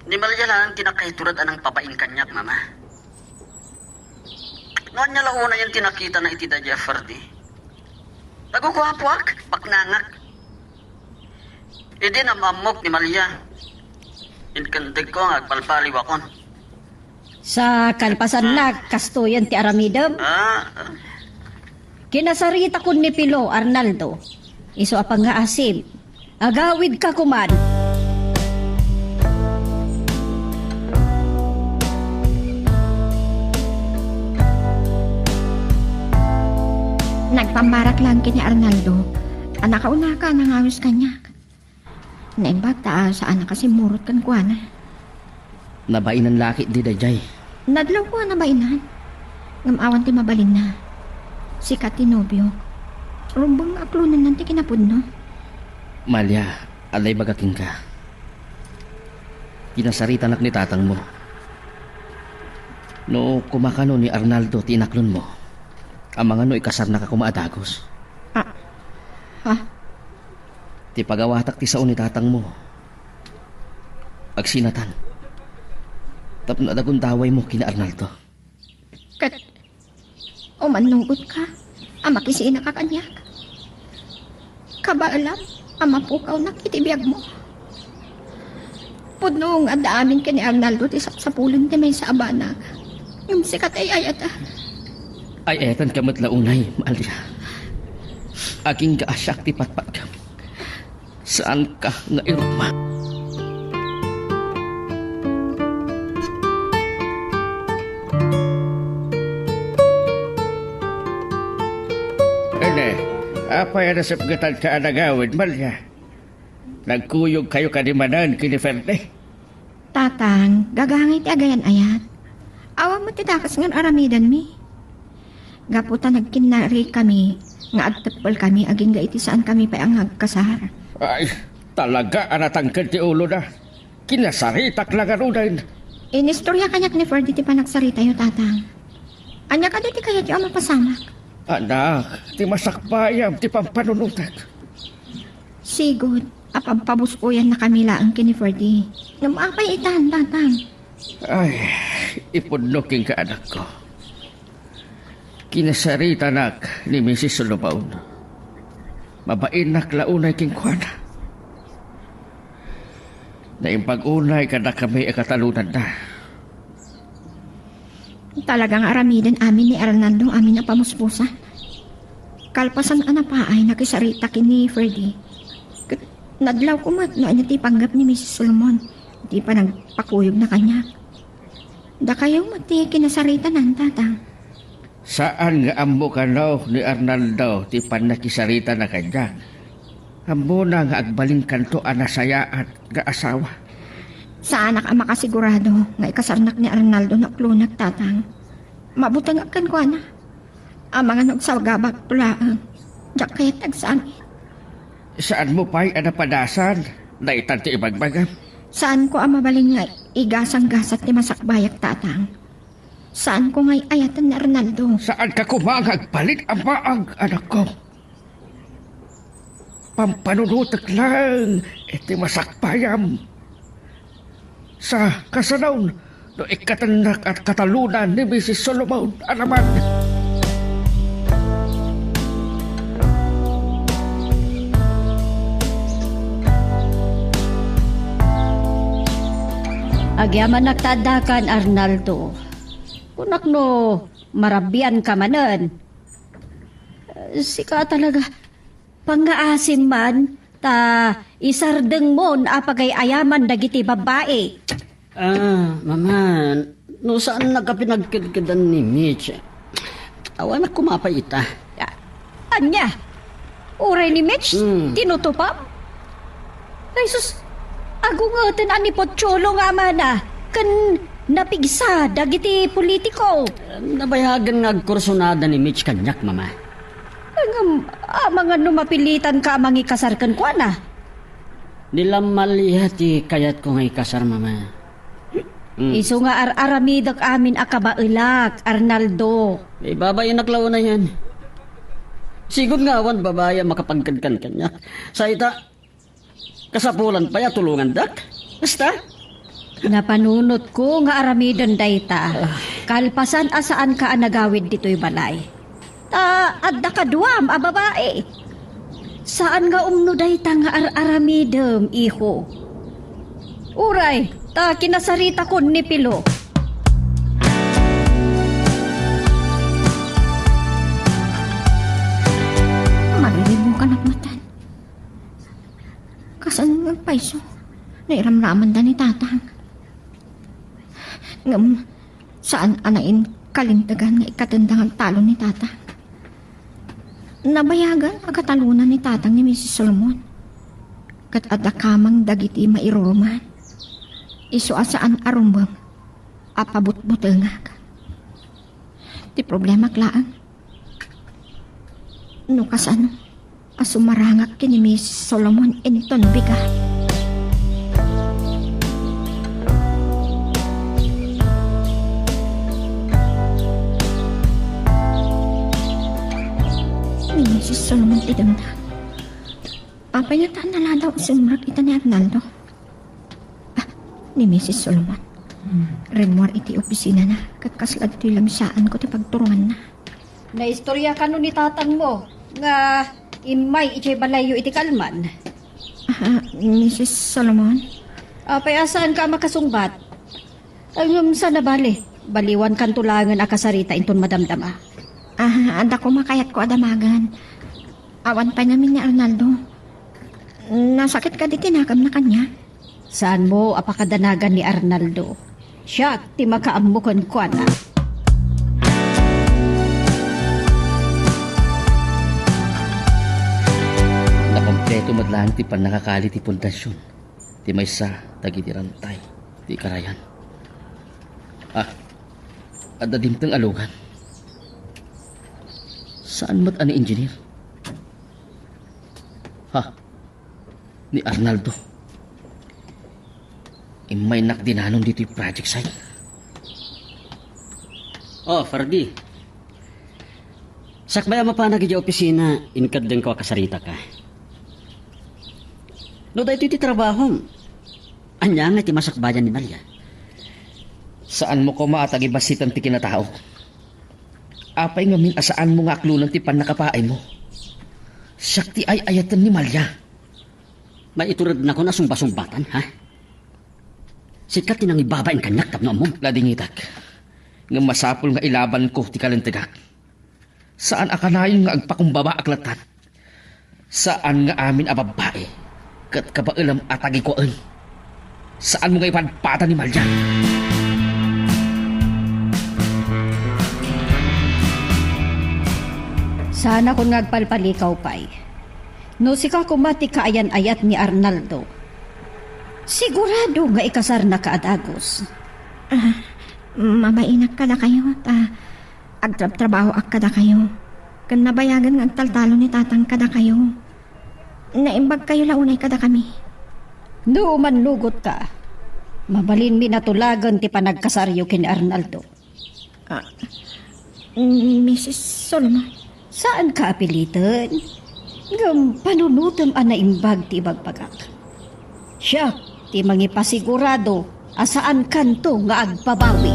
Ni Malia lang tinakaitulad anang papain kanyak, mama. Noon niya launa yung tinakita na itida niya Ferdy. Nagugwapuak, baknangak. Hindi na mamok ni Malia. Inkandig ko ang agpalpaliwakon. Sa kalpasan na kastoyan ti aramidam. Kinasarita kun ni Pilo, Arnaldo. Iso apang nga asim. Agawid ka kuman. Nagpambarak lang kini Arnaldo. Anak kauna ka, nangawis kanya. Naimbag ta, saan na kasi murot kan kuha na. Nabain ng laki di dayjay. Nadlaw ko na ba inan? Ngamawan ti mabalin na. Si Katinobyo. Rumbang aklunan nanti kinapudno. Malya, alay bagaking ka. Kinasarita nak ni tatang mo. No kumakano ni Arnaldo tinaklon mo. Ang mga no ikasar na ka kumaadagos. Ha? Ti pagawatak ti sao ni tatang mo. Agsinatan. Tap na dagundaway mo kina Arnaldo. Kat... O manunggot ka. Ama kisiina ka kanyak. Kabaalam, ama pukaw na kitibiyag mo. Pudnong adaamin ka ni Arnaldo ti sapulon ti may sa abanag. Yung sikat ay ayata. Ay etan kamat launay, Malya. Aking gaasyak ti patpat kam. Saan ka nga iruma? Apa yan sa pagkatan ka anagawin, Malya? Nagkuyog kayo kanimanan kini Ferde. Tatang, gagangay ti agayan ayat. Awa mo ti dakas ngan aramidan mi. Gaputa nagkinari kami, nga agtapol kami aging gaiti saan kami pa ang agkasar. Ay, talaga anatangkad ti ulo na. Kinasaritak lang arunan. Inistorya kanyak ni Ferdy ti panagsarita yo, tatang. Anya ka di ti kaya ti ama pasamak. Anak, ti masakbayam, ti pampanunutak. Sigod, apampabuskuyan na kami laang kini Ferdy. Namapay itan, tatang. Ay, ipudnoking ka anak ko. Kinasarita nak ni Mrs. Solobaon. Mabain nak launay king kuwana. Na impag-unay ka na kami akatalunan na. Talagang aramidan amin ni Arnaldo amin na pamuspusan. Kalpasan pa ay nakisarita kini Ferdy. Nadlaw kumat no anya ti panggap ni Mrs. Solomon. Di pa nagpakuyog na kanya. Da kayo mati kinasarita nan, tatang. Saan nga ammo ka no ni Arnaldo ti panakisarita na kanya? Ammo na nga agbaling kanto anasayaan nga asawa. Sa anak ang makasigurado nga ikasarnak ni Arnaldo na klunag, tatang. Mabutang akan ko na. Ang mga nagsawagabak tulaang. Diyak kaya't nagsangit. Saan mo pa'y anapadasan? Naitan ti ibagbagam? Saan ko ang mabaling nga igasang-gasat ni masakbayak, tatang? Saan ko nga'y ayatan ni Arnaldo? Saan ka kumangag palit ang maang anak ko? Pampanunutak lang iti masakbayam. Sa kasanaw no ikatanak at katalunan ni Mrs. Solomon alaman. Agyaman nagtadakan, Arnaldo. Kunak no, marabian ka manan. Sika talaga, pangaasim man, ta isardeng mo na pagay-ayaman dagiti babae. Mama, no saan nagkapinagkidkidan ni Mitch? Awan na kumapay ita. Anya? Uray ni Mitch? Tinutupam? Ay sus, agungatan ani Pocholo nga mana. Kan napigsa dagiti politiko. Nabayagan nga kursunada ni Mitch kanyak, mama. Mga numapilitan ka mangi kasarkan ko na. Nilamalihati kayat ko ngay kasar, mama. Iso nga aramidak amin akabailak, Arnaldo. Babay naklaw na yan. Sigod nga awan babaya makapagkadkan kanya. Sa ita, kasapulan pa ya tulungan dak. Basta? Napanunot ko nga aramidan dayta. Kalpasan asaan ka anagawid dito'y balay. Adda ka duwam, babae. Saan nga umno dayta nga aramidem, iho? Uray, kinasarita ko ni Pilo. Mariribo ka nagmatan. Kasan ng paiso? Nairamraman da ni tatang. Ngam, saan anain kalintagan nga ikatandangang talo ni tatang? Nabayagan agatalunan ni tatang ni Mrs. Solomon. Kat adakamang dagiti mairoman. Iso asaan arumbang. Apabut-butengag. Ti problema klaan. No kasano, asumarangak kini Mrs. Solomon initon bigat. Ni Mrs. Solomon idamda. Papayataan na lang daw sumurag ita ni Arnaldo. Ni Mrs. Solomon. Renwar iti opisina na. Kakaslad ito'y lamisaan ko ti pagturuan na. Naistorya ka no ni tatang mo nga imay iti balayo iti kalman. Mrs. Solomon? Payasaan ka makasungbat? Ang sa nabali, baliwan kan tulangan akasarita inton madamdama. Anda ko makayat ko adamagan. Awan pa namin ni Arnaldo. Nasakit ka di tinakam na kanya. Saan mo apakadanagan ni Arnaldo? Siya ti makaamukan ko na. Nakompleto madlaan ti panakakali ti pundasyon. Ti maysa, tagi ti rantay, ti karayan. Adadim tang alugan. Saan mat ani engineer? Ni Arnaldo. Imay nakdinanon dito yung project site. Oh, Fardi. Sakbaya mapanag iti opisina, inkad din ko akasarita ka. No, dahil iti trabaho. Anya nga iti masakbayan ni Malia. Saan mo ko maatagi basitan ti kinatao? Apay nga min asaan mo nga aklunan ti panakapaay mo. Siyak ti ay ayatan ni Malia. May iturad na ko na sumba-sumbatan, ha? Sikat tinang ibabain kanyak tapno mo. Ladingitak, nga masapol nga ilaban ko ti kalantigak. Saan akanayon nga agpakumbaba aklatan? Saan nga amin ababae? Kat kabailam atagi koen? Saan mo nga ipadpata ni Malia? Sana kung ngagpalpalikaw pa'y. No sika kumati kaayan-ayat ni Arnaldo. Sigurado nga ikasar na kaadagos. Mabainak kada kayo. Agtrabaho ak kada kayo. Kan nabayagan ng agtaltalo ni tatang kada kayo. Naimbag kayo launay kada kami. No manlugot ka. Mabalin mi natulagan ti panagkasaryo kin Arnaldo. Mrs. Solomon. Saan ka apilitan? Ngam panunutom ana imbag ti bagbagak. Siya ti mangipasigurado asaan kanto nga agpabawi.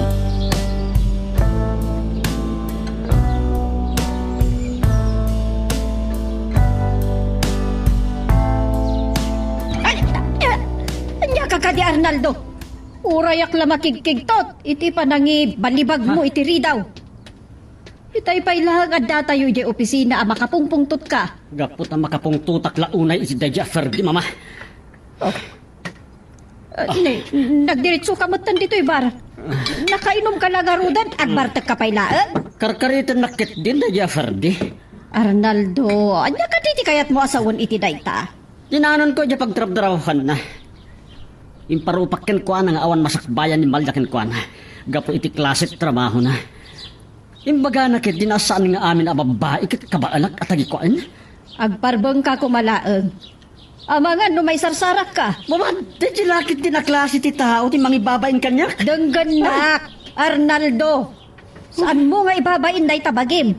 Anya ka di Arnaldo? Urayak la makigkigtot, iti panangi balibag mo iti ridaw. Itay pa'y lahang adda tayo di opisina ang makapungpungtot ka. Gapot ang makapungtutak launay iti dadya, Fardi, mama. Nagdiritso ka matan dito ibar. Nakainom ka lang arudan, agbartak ka pa'y laan. Karkaritan nakit din dadya, Fardi. Arnaldo, anya ka diti kayat mo asawon iti dayta. Dinanon ko dya pagdraw-drawhan na. Imparupakin ko nga awan masakbayan ni Malyakin ko na. Gapo iti klasit trabaho na. Imbaga na kit dinasaan nga amin ababae kit kabaalak at agikuan. Agparbang ka kumalaang. Amangan no may sarsarak ka. Mama, di lakit din na klase ti tao ti mangibabain kanya. Dengganak, Arnaldo. Saan mo nga ibabain day tabagim?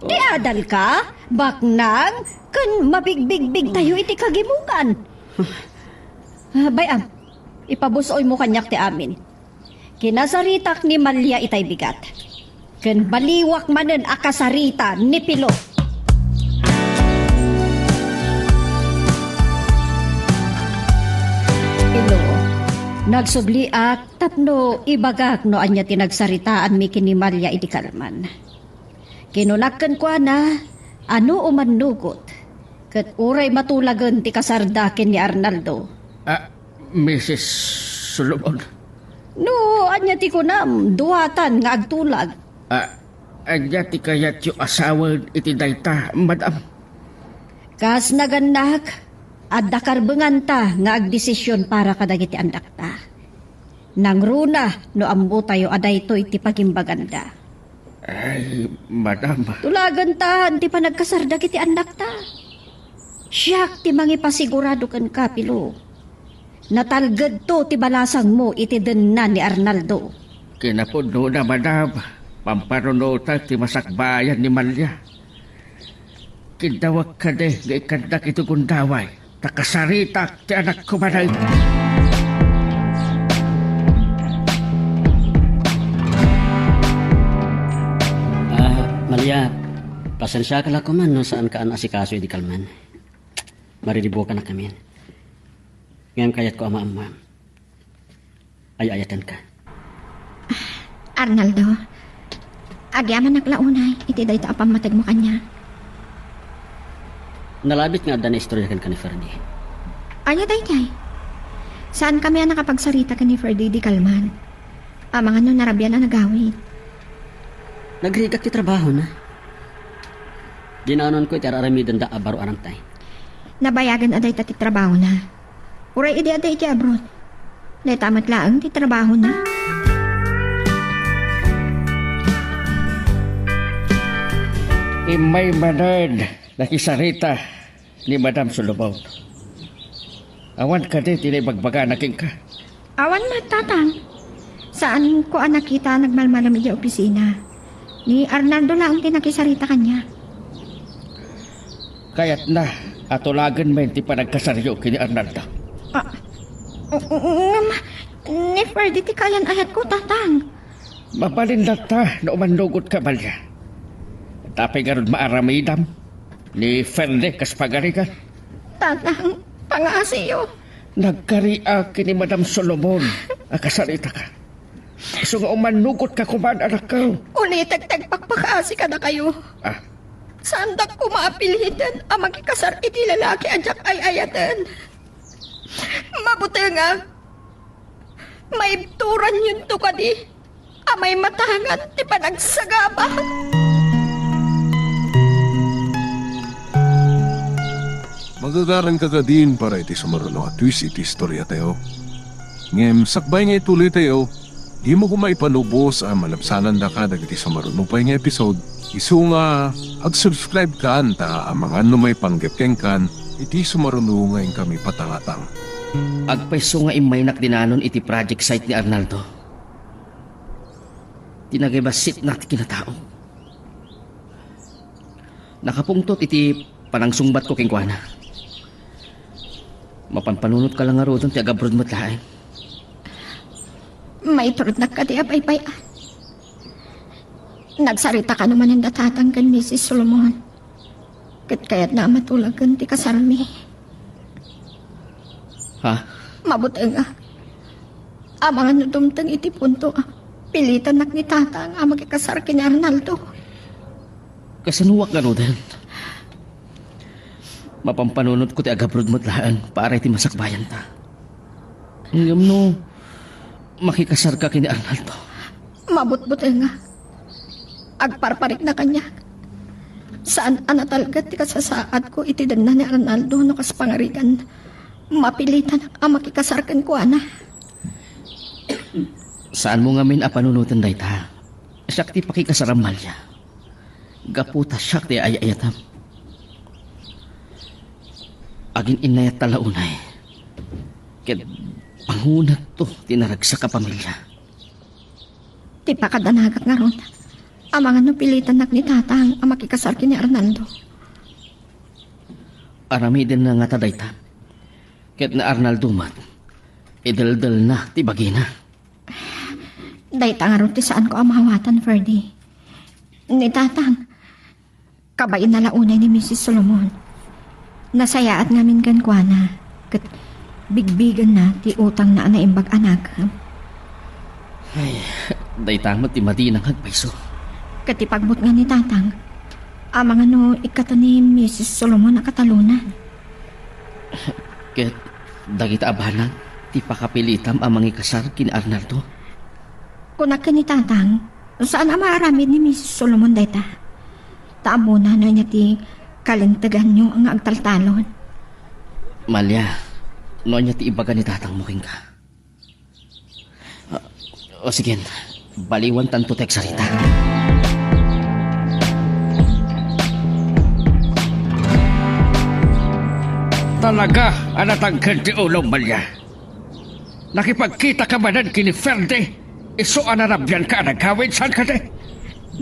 Di adal ka? Baknang? Kan mabigbig-big tayo iti kagimungan. Bayam, ipabusoy mo kanyak ti amin. Kinasaritak ni Malia itay bigat. Ken baliwak manen akasarita ni Pilo. Pilo, nagsubli at tapno ibagak no anya tinagsaritaan mi kini Malia iti kalman. Kinunakken ko na ano umanugot. Ket uray matulagan ti kasardaken ni Arnaldo. Mrs. Solomon. No, anya ti kunam duwatan nga agtulag. Anya ti kayat yung asawa iti dayta, madam. Kas naganak, at dakarbengan ta nga agdesisyon para kadagiti andak ta. Nang runa no ambo tayo aday to iti pagimbaganda. Ay, madam. Tulagan ta, hindi pa nagkasardag iti anak ta. Siyak ti mangipasigurado kan kapilo. Natalgad to ti balasang mo iti denna ni Arnaldo. Kinapuno na, madam. Pamparunutan ti masakbayan ni Malya. Kindawag ka de, nga ikandak ito kundaway. Takasaritak ti anak ko manay. Malia, pasensya ka lang ko man no saan ka asikaso di kalman. Mariribo ka na kami. Ngayon kayat ko ama-ama. Ay-ayatan ka. Arnaldo, agyaman naglaunay, iti day ta apamatag mo kanya. Nalabit nga da na istorya kan ni Ferdi. Anya day. Saan kami ang nakapagsarita ka ni Ferdi di Kalman? Mga no narabyan na nagawin. Nagrigak ti trabaho na. Ginaanon ko iti araramidan da abaro arantay. Nabayagan aday ta ti trabaho na. Uray idi aday ti abroad. Day tamat laang ti trabaho na. Imay manad, nakisarita ni Madam Solomon. Awan ka din, tinibagbaga na king ka. Awan matatang. Saan ko nakita nagmalmalam iti opisina? Ni Arnaldo lang tinakisarita kanya. Kaya't na, atulagan mo hindi pa nagkasaryo kini Arnaldo. Ni Ferdi ti kayan ayat ko, tatang. Mapalindat ta na umandugot ka balya. Tapi garod maaramidam ni Ferde kaspagarikan. Tatang, pangasiyo. Nagkariak kini Madam Solomon, akasarita ka. So nga umanugot ka kuman anak ka. Unitag-tag pagpakaasi ka na kayo. Ah, Saan da ko maapilihitan ang magkikasar iti lalaki adyak ay ayatan. Mabuti nga. Maibturan yun to kadi. Amay matangan ti panagsagaba. Magagaran ka din para iti sumaruno at twist iti istorya tayo. Ngem sakbay nga ituloy tayo, di mo kumay panubos ang malabsanan da ka dagiti sumaruno pa nga episode. Isu nga, ag-subscribe ka anta ang mga numay panggapkeng kan, iti sumaruno ngayon kami patangatang. Agpaiso nga imay dinanon iti project site ni Arnaldo. Tinagabasit na ti kinatao. Nakapungtot iti panangsungbat ko king kuana. Mapanpanunot ka lang nga rodon ti agabrod matlaeng. May turot na kadi abay-bay. Nagsarita ka naman ang datatang kan Mrs. Solomon. Kaya't na matulagan ti kasarmi. Ha? Mabuti nga. Ang mga nudumtang iti punto, pilitan nak ni tatang ang magkikasar kini Arnaldo. Kasanuwak nga rodon. Mapampanunot ko ti agabrod matlaan para iti masakbayan ta. Ngam no, makikasar ka kini Arnaldo. Mabut-buti nga. Agparparik na kanya. Saan anatalgat ti kasasaad ko iti dan na ni Arnaldo no kas pangarikan. Mapilitan ang makikasarkan ko, ana. Saan mo ngamin apanunutan dayta? Siyak ti pakikasaramalya. Gaputa siyak ti ayayatam. Agin inayat talaunay. Ket pangunag to tinaragsa ka pamilya. Ti pakadanagak nga ron. Ang mga napilitan nak ni tatang ang makikasarkin ni Arnaldo. Arami din na nga tadayta. Ket na Arnaldo mat. Idaldal na ti bagina. Dayta nga ron ti saan ko ang mahawatan, Ferdy. Ni tatang, kabayin na launay ni Mrs. Solomon. Nasayaat ngamin kan kuana. Ket bigbigan na ti utang na anaimbag anak. Ay, dayta mo ti madinang hagpaiso. Ket ipagbut nga ni tatang, ang mga no ikata ni Mrs. Solomon na katalunan. Ket dagita abanang ti pakapilitam ang mangikasar kin Arnaldo. Kunak ka ni tatang, Saan ang maaramid ni Mrs. Solomon dayta? Taamo na niya ti kalintagan nyo ang agtaltalon. Malya, no niya ti ibaga ni tatang mo king ka. O sige, baliwan tanto tek sarita. Talaga, anatangkad ti ulong Malya. Nakipagkita ka ba nan kini Ferde? Iso anarabyan ka nagkawin saan ka de?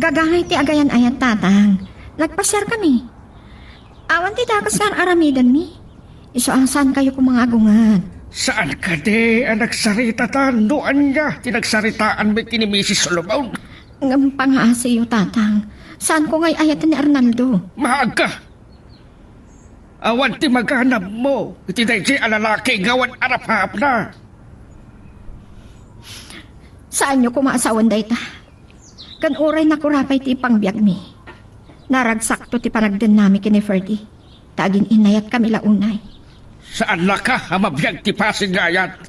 Gagangay ti agayan ayat tatang. Nagpasyar kami. Awan ti dakas kan aramidan mi. Iso ang saan kayo kumangagungan. Saan ka de ang nagsarita ta? Noan niya, tinagsaritaan mo kini Mrs. Solomon. Ngam pangasiyo tatang. Saan ko ngay ayat ni Arnaldo? Maaga! Awan ti maghanap mo. Iti dahi alalaki gawan arap-hap na. Saan nyo kumaasawan dayta? Kan oray na kurapay ti pangbiag mi. Naragsakto ti panagdan nami kini Ferdy. Tagin inayat kami launay. Saan na ka hamabiyag ti pasingayat?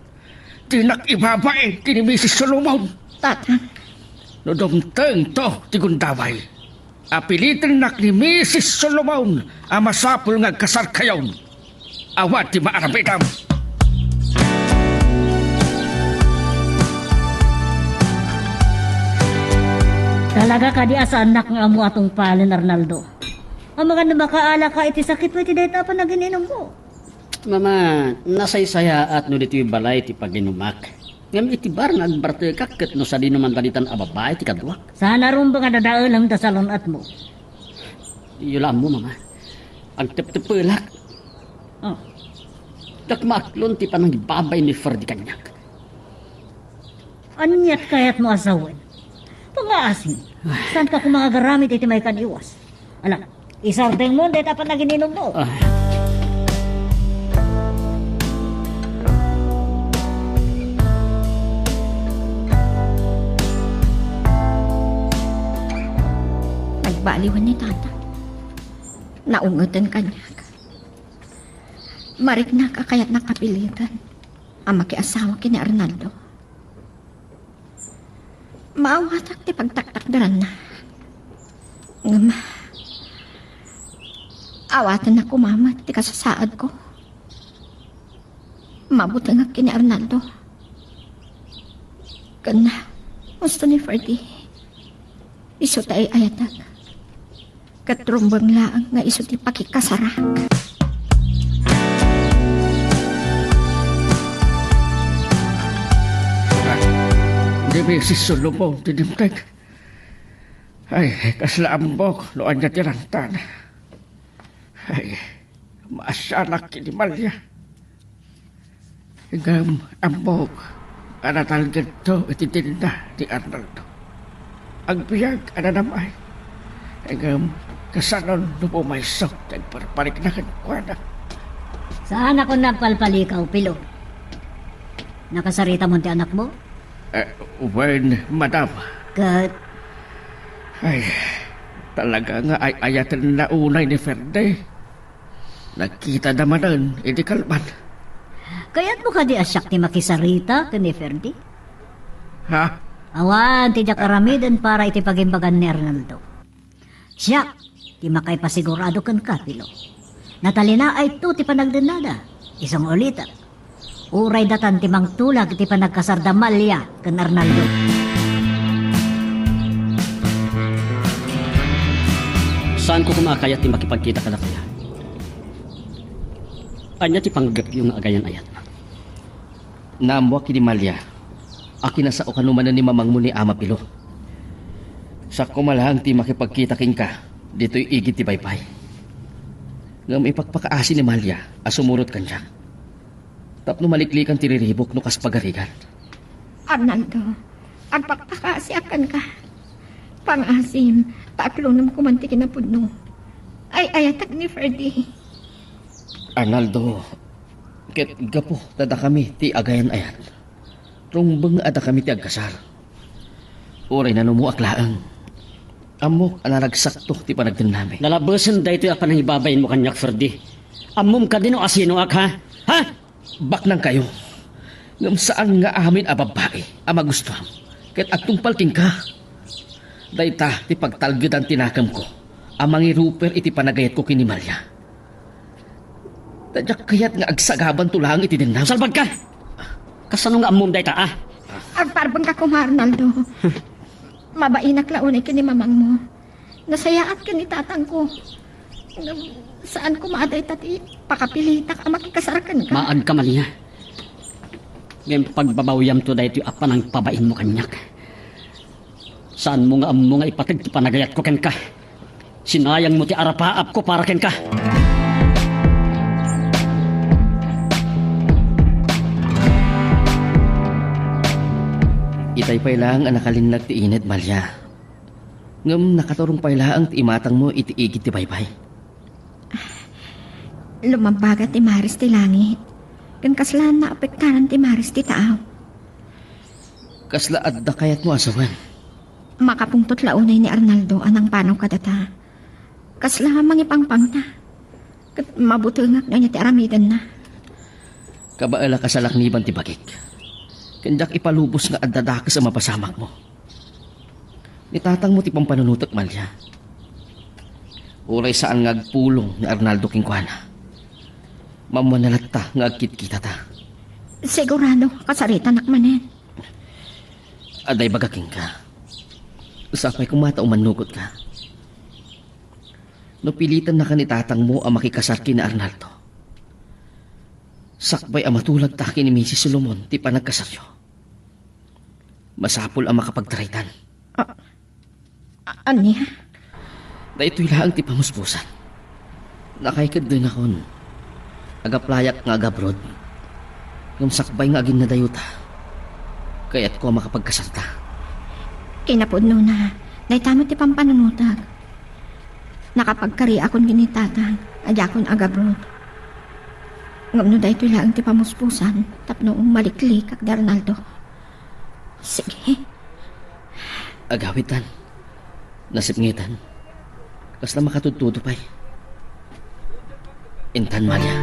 Tinak ibabae kini Mrs. Solomon. Tatang, Nodumteng to ti gundaway. Apilitin nak ni Mrs. Solomon ang masapul nga kasar kayon. Awat ti maarabidam. Talaga ka di asa anak nga mo atong palin, Arnaldo. Ang mga namakaala ka iti sakit mo iti dayta pa nagininom mo. Mama, nasaysaya at no dito yung balay ti paginumak. Ngam itibar nga agbarte kakit no sa di naman talitan ababay ti kadwak. Sana rumba nga dadaalam ta salon at mo. Yulam mo, mama. Ang tep-tepelak. Oh. Dakmaklon ti panang ibabay ni Ferdy kanyak. Anyat kayat mo asawan. Pangaasing. Saan ka kung mga garamit iti may kaniwas? Alam, isarteng mo, dahil tapat na gininom mo. nagbaliwan ni tata. Naungatan kanya. Marik na kakayat nakapilitan ang makiasawa kini Arnaldo. Maawatak ti pagtaktakdaran na. Ngama, awatan na kumamat ti kasasaad ko. Mabuti nga kini Arnaldo. Kana, gusto ni Ferdy. Iso tayo ayatag. Katrumbang laang nga iso ti pakikasarak. Di ba si Solomon tinimtag? Ay, kaslaambok, noan niya tirantan. Ay, maasanak kinimalya. Hinggang ambok, anatal ganito ititinda ni Arnaldo. Ang biyag, ananamay. Hinggang kasanon no pumaysok, nagparparik na kankwana. Saan ako nagpalpalikaw, Pilo? Nakasarita mo ti anak mo? When, madam. Kat, Ay, talaga nga ay ayatan na unay ni Ferde. Nagkita naman nun, hindi kalman. kaya't mo ka di asyak ti makisarita kani Ferdi? Ha? Awan, ti jakaramidan para iti pagimbagan ni Arnaldo. Siya, ti makaipasigurado kan ka, Pilo. Natalina ay to ti panagdenada. Isang ulita. Uray datan ti mangtulag ti panagkasardamalya kan Arnaldo. Saan ko kumakayat ti makipagkita ka na kaya? Anya ti panggap yung agayan ayat. Naamwa kini Malya. Aki na sa okanumanan ni mamang mo ni Ama Pilo. Sa kumalahang ti makipagkita king ka, dito'y igit ti baypay. Ngam ipagpakaasi ni Malya, asumurot kan siya. Tapno maliklikan ti riribok no kas pagarigan. Arnaldo, agpakpakasiakan ka. Pangasim, taaklong nam kumanti kinapudno. Ay ayatag ni Ferdy. Arnaldo, ket gapo tada kami ti agayan ayat. Rumbeng ada kami ti agkasar. Uray na numuak laang. Amok anaragsakto ti panagdan namin. Lalabasan da ito yung panangibabayin mo kanyak, Ferdy. Amom ka din o asino ak, ha? Ha? Baknang kayo. Ngam saan nga amin a babae a magustuhan. Ket agtungpalting ka. Dayta, ti pagtalgid ang tinakam ko. Amang iruper iti panagayat ko kinimalya. Tadyak kayat nga agsagaban tulang iti dinam. Salbag ka! Kasano nga amom dayta, ah? Agparbang ka ko, Arnaldo. Mabainak launay kini mamang mo. Nasayaat ka ni tatang ko. Saan ko maaday tati? Pakapilitak ang makikasarakan ka. Maad ka man niya. Ngayon pagbabawyam to dahil yung apa ng pabain mo kanyak. Saan mo nga amo nga ipatag ti panagayat ko ken ka? Sinayang mo ti arapaap ko para ken ka. Itay pailang ang nakalinlag ti init, Malya. Ngam nakaturong pailang ti imatang mo iti igit ti baybay. Lumambagat ti Maris ti langit. Kan kaslaan na apektaran ti Maris ti tao. Kasla adda kayat mo asawan. Makapungtot launay ni Arnaldo anang panaw kadata. Kasla mangipangpang na. Kat mabutungak na niya ti aramidan na. Kabaala ka sa lakniban ti bagik. Kandak ipalubos nga adadaka sa mapasamak mo. Nitatang mo ti pampanunutok, Malya. Uray saan nga agpulong ni Arnaldo Kingkuana. Mamanalata nga agkit-kita ta. Sigurado, kasaritan nakmanen. Aday bagaking ka. Sapay kumata umanugot ka. Napilitan na ka ni tatang mo ang makikasarki na Arnaldo. Sakbay ang matulag taki ni Mrs. Solomon ti panagkasaryo. Masapol ang makapagtaraytan. Aniya? Na ito'y laang ti pamuspusan. Nakaikad din akon. Agaplayak nga agabrod. Ngam sakbay nga agin na dayuta. Kaya't ko makapagkasarta. Kinapudno na. Naitamo ti pampanunutag. Nakapagkari akon ginitatang. Adyakon agabrod. Ngam no da ito'y laang ti pamuspusan. Tapno maliklik kag Arnaldo. Sige. Agawitan. Nasipngitan. Kas na makatututo pa'y. Intan, Malya.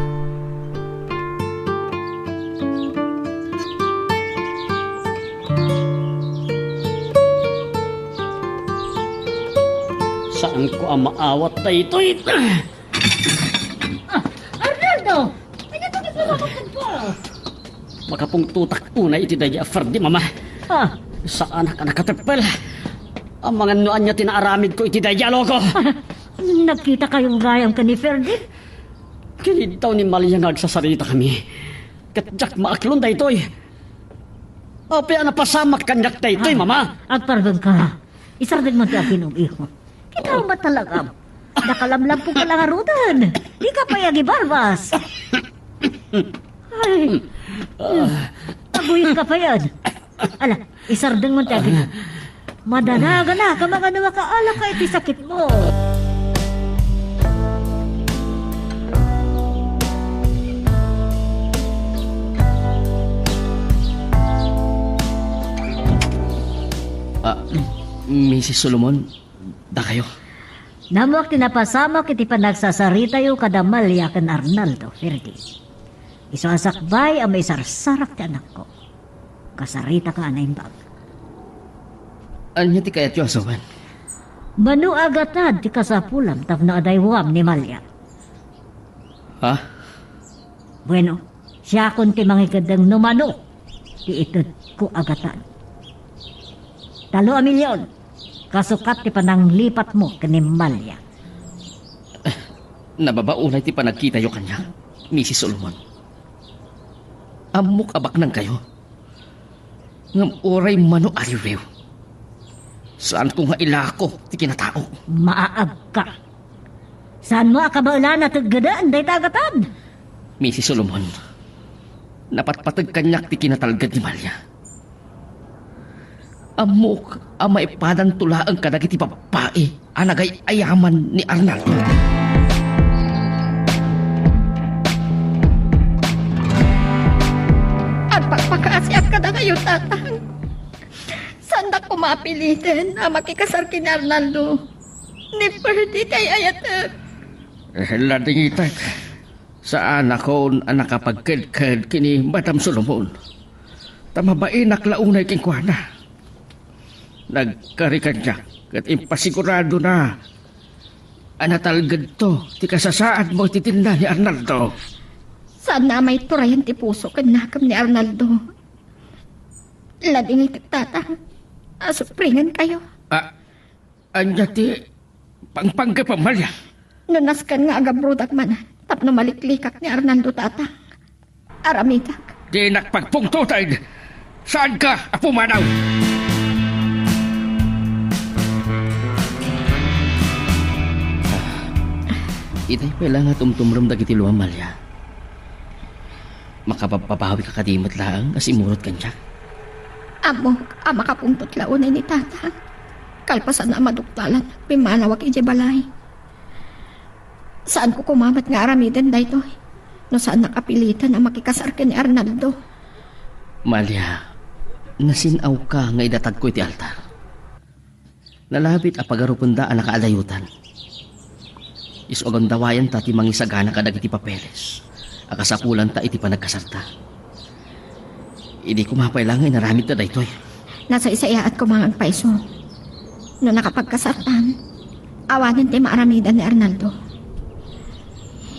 Saan ko ang maawat na ito'y? Arnaldo! Ano ito nagpapakatan ko? Makapungtutak una iti daya Ferdi, mama. Ah, Saan ka nakatapal? Ang mga nuan niya tinaaramid ko iti daya logo. nakita kayong gayam ka ni Ferdi? Kinitaw ni Malia nga agsasarita kami. Katjak maaklon da ito'y. Api ang napasamak kanyak da ito'y, mama. Agparbang ka. Isardin mo ti akin iho. Ikaw ba talaga? Nakalamlam po ka lang arudan. Di ka payagi barbas. Ay. Taguin ka pa yan. Ala, isardin mo ti akin. Madanaga na ka mga nawakaala ka iti sakit mo. Mrs. Solomon, da kayo. Namuak tinapasamak iti panagsasarita yung kadamalya kan Arnaldo, Ferdi. Isasakbay ang may sarsarak ti anak ko. Kasarita ka anay bag. Anya ti kayat yung asawan? Manu agatad ti kasapulam tapno adaywam ni Malya. Ha? Bueno, siya kun ti mangikadang numano. Ti itod ko agatad. 3 milyon. Kasukat ti pananglipat mo kani Malya. Nababaunay ti panagkita yung kanya, Mrs. Solomon. Amok abak nang kayo. Ngam oray mano ariwew. Saan ko nga ilako ti kinatao? Maaag ka. Saan mo akabala na taggadaan day tagatad? Mrs. Solomon, napatpatag kanyak ti kinatalgad ni Malya. Amok ang maipadang tulaang kadagiti babae anagay ayaman ni Arnaldo. At pagpakaasyat ka na ngayon, tatang. Saan na ko mapilitin na makikasar kini Arnaldo? Ni Ferdi kay ayatag. Ladingitak, saan ako nakapagked-ked kini Madam Solomon? Tamabain naklaunay kingkwana. Nagkarikan niya, Kat impasigurado na. Anatalgad to, ti kasasaad mo ititinda ni Arnaldo. Saan na may turayan ti puso kan nakam ni Arnaldo. Lading itatata. Asupringan kayo. Anya ti pangpangga pamalya. Nunaskan nga agabrudak man. Tapno maliklikak ni Arnaldo tata. Aramidak. Di nakpagpungtutay. Saan ka, Apo Manaw? Itay pala nga tumtumram dagiti luang malya. Makapapabawi ka kadimot lang as imurot kanya. Amo, ama ka pong tutlaunay ni tata. Kalpasan na maduktalan, pimanawag ije balay. Saan ko kumamat nga aramidan dayto? No saan nakapilitan na makikasar ka ni Arnaldo? Malya, nasinaw ka nga idatag ko iti altar. Nalabit a pagarupunda ang nakaalayutan. Isogang dawayan ta ti mangisagana kadag iti papeles. Akasapulan ta iti panagkasarta. Hindi ko mapailangan inaramid ta daytoy. Nasa isayaat ko mga paiso. No nakapagkasartan, awanin ti maaramidan ni Arnaldo.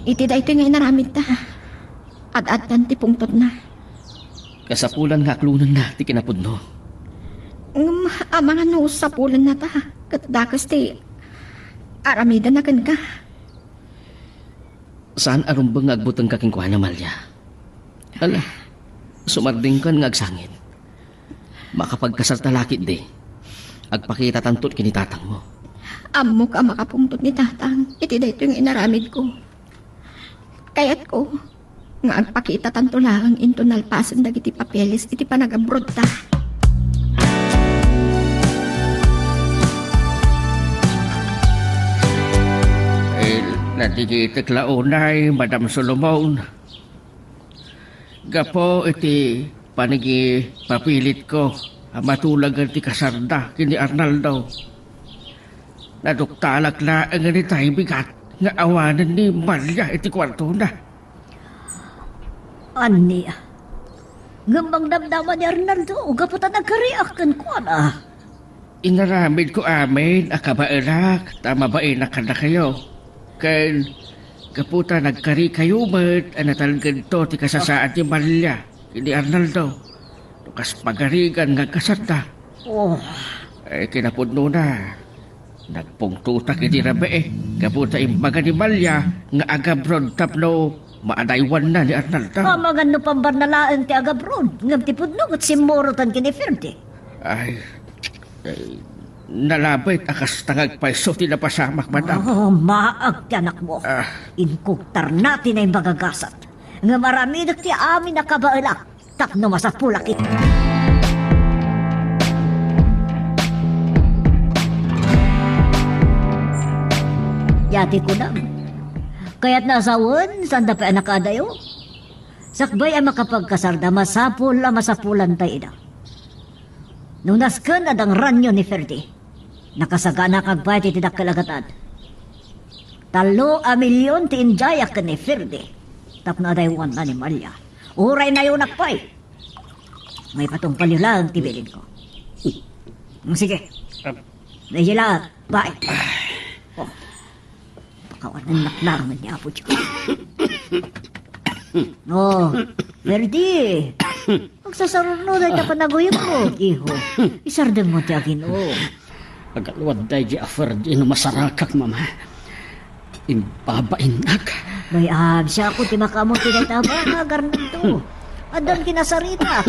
Iti daytoy nga inaramid ta. Ad-adtan ti pungtot na. Kasapulan nga aklunan na ti kinapudno. Mga no sa pulan na ta. Katdakas ti aramidan na kan ka. Saan arumbang agbutang kaking kuha na Malya? Ala, sumarding kan nga agsangin. Makapagkasarta lakit di. Agpakita tantot kinitatang mo. Amo ka makapungtot ni tatang. Iti dayto yung inaramid ko. Kayat ko, nga agpakita tanto lang into nalpasan dagiti papeles iti panag-abroad ta. Nadigitik launay, Madam Solomon. Gapo iti panigi papilit ko matulagan ti kasarda kini Arnaldo. Naduktalak na ang ganitay bigat nga awanan ni Maria iti kwarto na. Ania, ngambang damdaman ni Arnaldo, gaputa nagkariakan ko na. Inaramid ko amin, akabaenak, tama ba inak na kayo? Kaya kaputa nagkari kayo mat anatalgan to ti kasasaan ni Maria kini Arnaldo. Lukas pagarigan nga kasarda. Oh, Kinapudno na. Nagpungtutak iti rabe kaputa imbaga ni Maria nga agabron tapno maadaywan na ni Arnaldo. magan no pambarnalaan ti agabron, ngam ti pudno at simorotan kini Ferde. Ay, nalabit akas tangag paiso ti napasamak, Madam. Oh, maag ti anak mo. Inkuktar natin ay magagasat. Nga marami ti amin na kabailak. Tapno masapulak ito. Yati ko na. Kaya't nasawan, sanda pa anak adayo. Sakbay ang makapagkasarda, masapulan tayo na. Nung naskan adang ranyo ni Ferdi, nakasagana kagbay ti tidak kalagatan. 3 milyon ti injayak ni Ferdi. Tapno adaywan na ni Maria. Uray na yun nakpay. May patong palilang tibilin ko. Sige. Nahila, bye. Oh, pakawan ng naklangan niya po siya. Oh, Ferdi. Magsasarunod ay kapanagoyong mo, iho. Isardeng mo tiyagin, oh. Agaluwad day di afer di na masarakak, mama. Imbabainak. May siya ako timakamong tinataba nga garnan to. Adan kinasarita.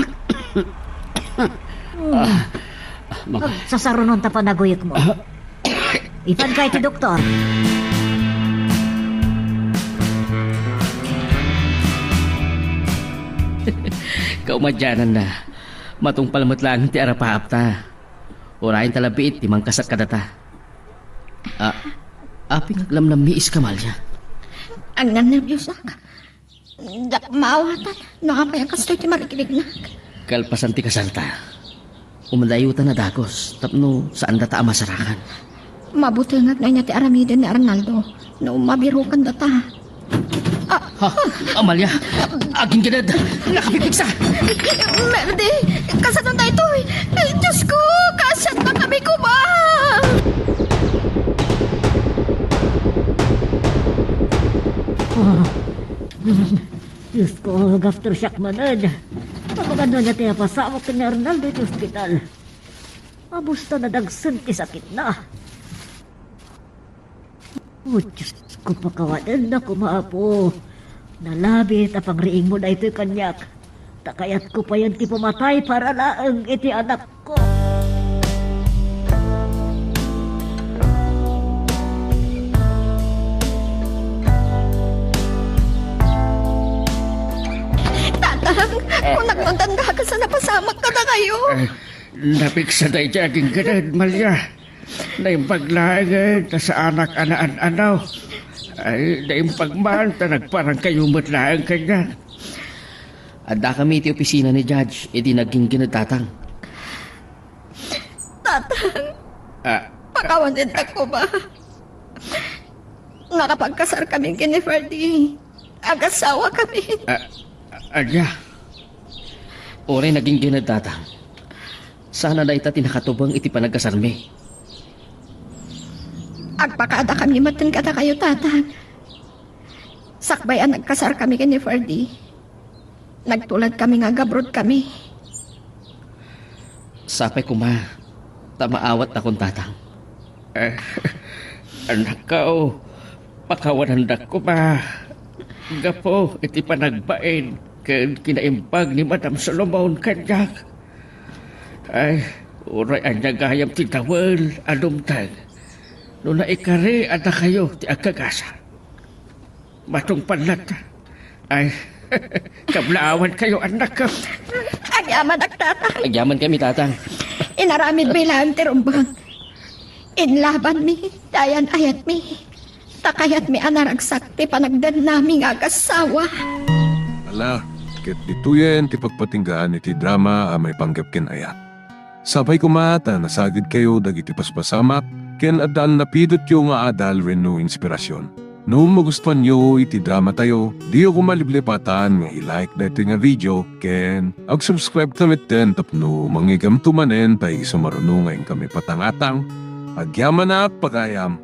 Magsasarunon ta panagoyok mo. Ipan kay ti doktor. Kaumadyanan na. Matong palamat lang ti arapaap ta. Urahin talabiit ti mangkasat kadata. Aping aglamlam ni Iskamalya. Ang nanervyos ak. Dak maawatan. Nakapay ang kastoy ti marikilig na. Kalpasan ti kasalta. Umalayutan na dagos. Tapno saan data masarakan. Mabuti nga't na niya ti aramidan ni Arnaldo. No mabirukan data. Ha? Amalia! Aging ganad! Nakapipigsa! Merdi! Kasatan tayo ito eh! Diyos ko! Kasat na kami ko ba? Diyos ko, aftershock manan. Pagkagano niya tayo pasawak ni Arnaldo sa ospital. Mabusta na dagsan ti sakit na. Oh, Diyos ko, pakawanan na kumaapo. Nalabit apang riing mo na ito'y kanyak. Takayat ko pa yan ti pumatay para laang iti anak ko. Kung nagtanda ka sa napasamak ka na kayo. Napiksa na ijaging ganun, Malia. Na yung paglagan ta sa anak-anaan-anaw. Ay, na yung pagmaan ta nagparang kayumot lang kanyan. Adda kami iti opisina ni Judge, edi naging ginatatang. Tatang, Ah, pakawanin ko ba? Nakapagkasar kami kini Ferdy. Agasawa kami. Adya. Oray naging ginatatang. Sana na ita tinakatubang iti panagkasarmi. Agpakada kami matan kada kayo, tatang. Sakbayan nagkasar kami kini Ferdy. Nagtulad kami nga gabrod kami. Sapay ko ma, tamaawat na kong tatang. Anak ka, pakawanan da ko ba? Gapo, iti panagbain. Kinaimbag ni Madam Solomon kanyak. Ay, uray anya gayam ti tawel, adumtag. Nung naikari, ada kayo ti agkagasa. Matong panlat. Ay, kablaawan kayo, anak ka. Agyaman tatang. Agyaman kami tatang. Inaramid bilang tirumbang. Inlaban mi, dayan ayat mi. Takayat mi anaragsak ti panagdan naming agasawa. Ala, ket dituyen ti pagpatinggaan iti drama a may panggap ken ayat. Sabay kumata nasagid kayo dagiti paspasamak ken adal napidot yo nga adal wenno inspirasyon. No magustuhan nyo iti drama tayo, di ako maliblipatan nga i-like dati nga video ken ag-subscribe tamit ten tapno mangigam tumanen tay sumarunungan kami patangatang agyaman na pagayam.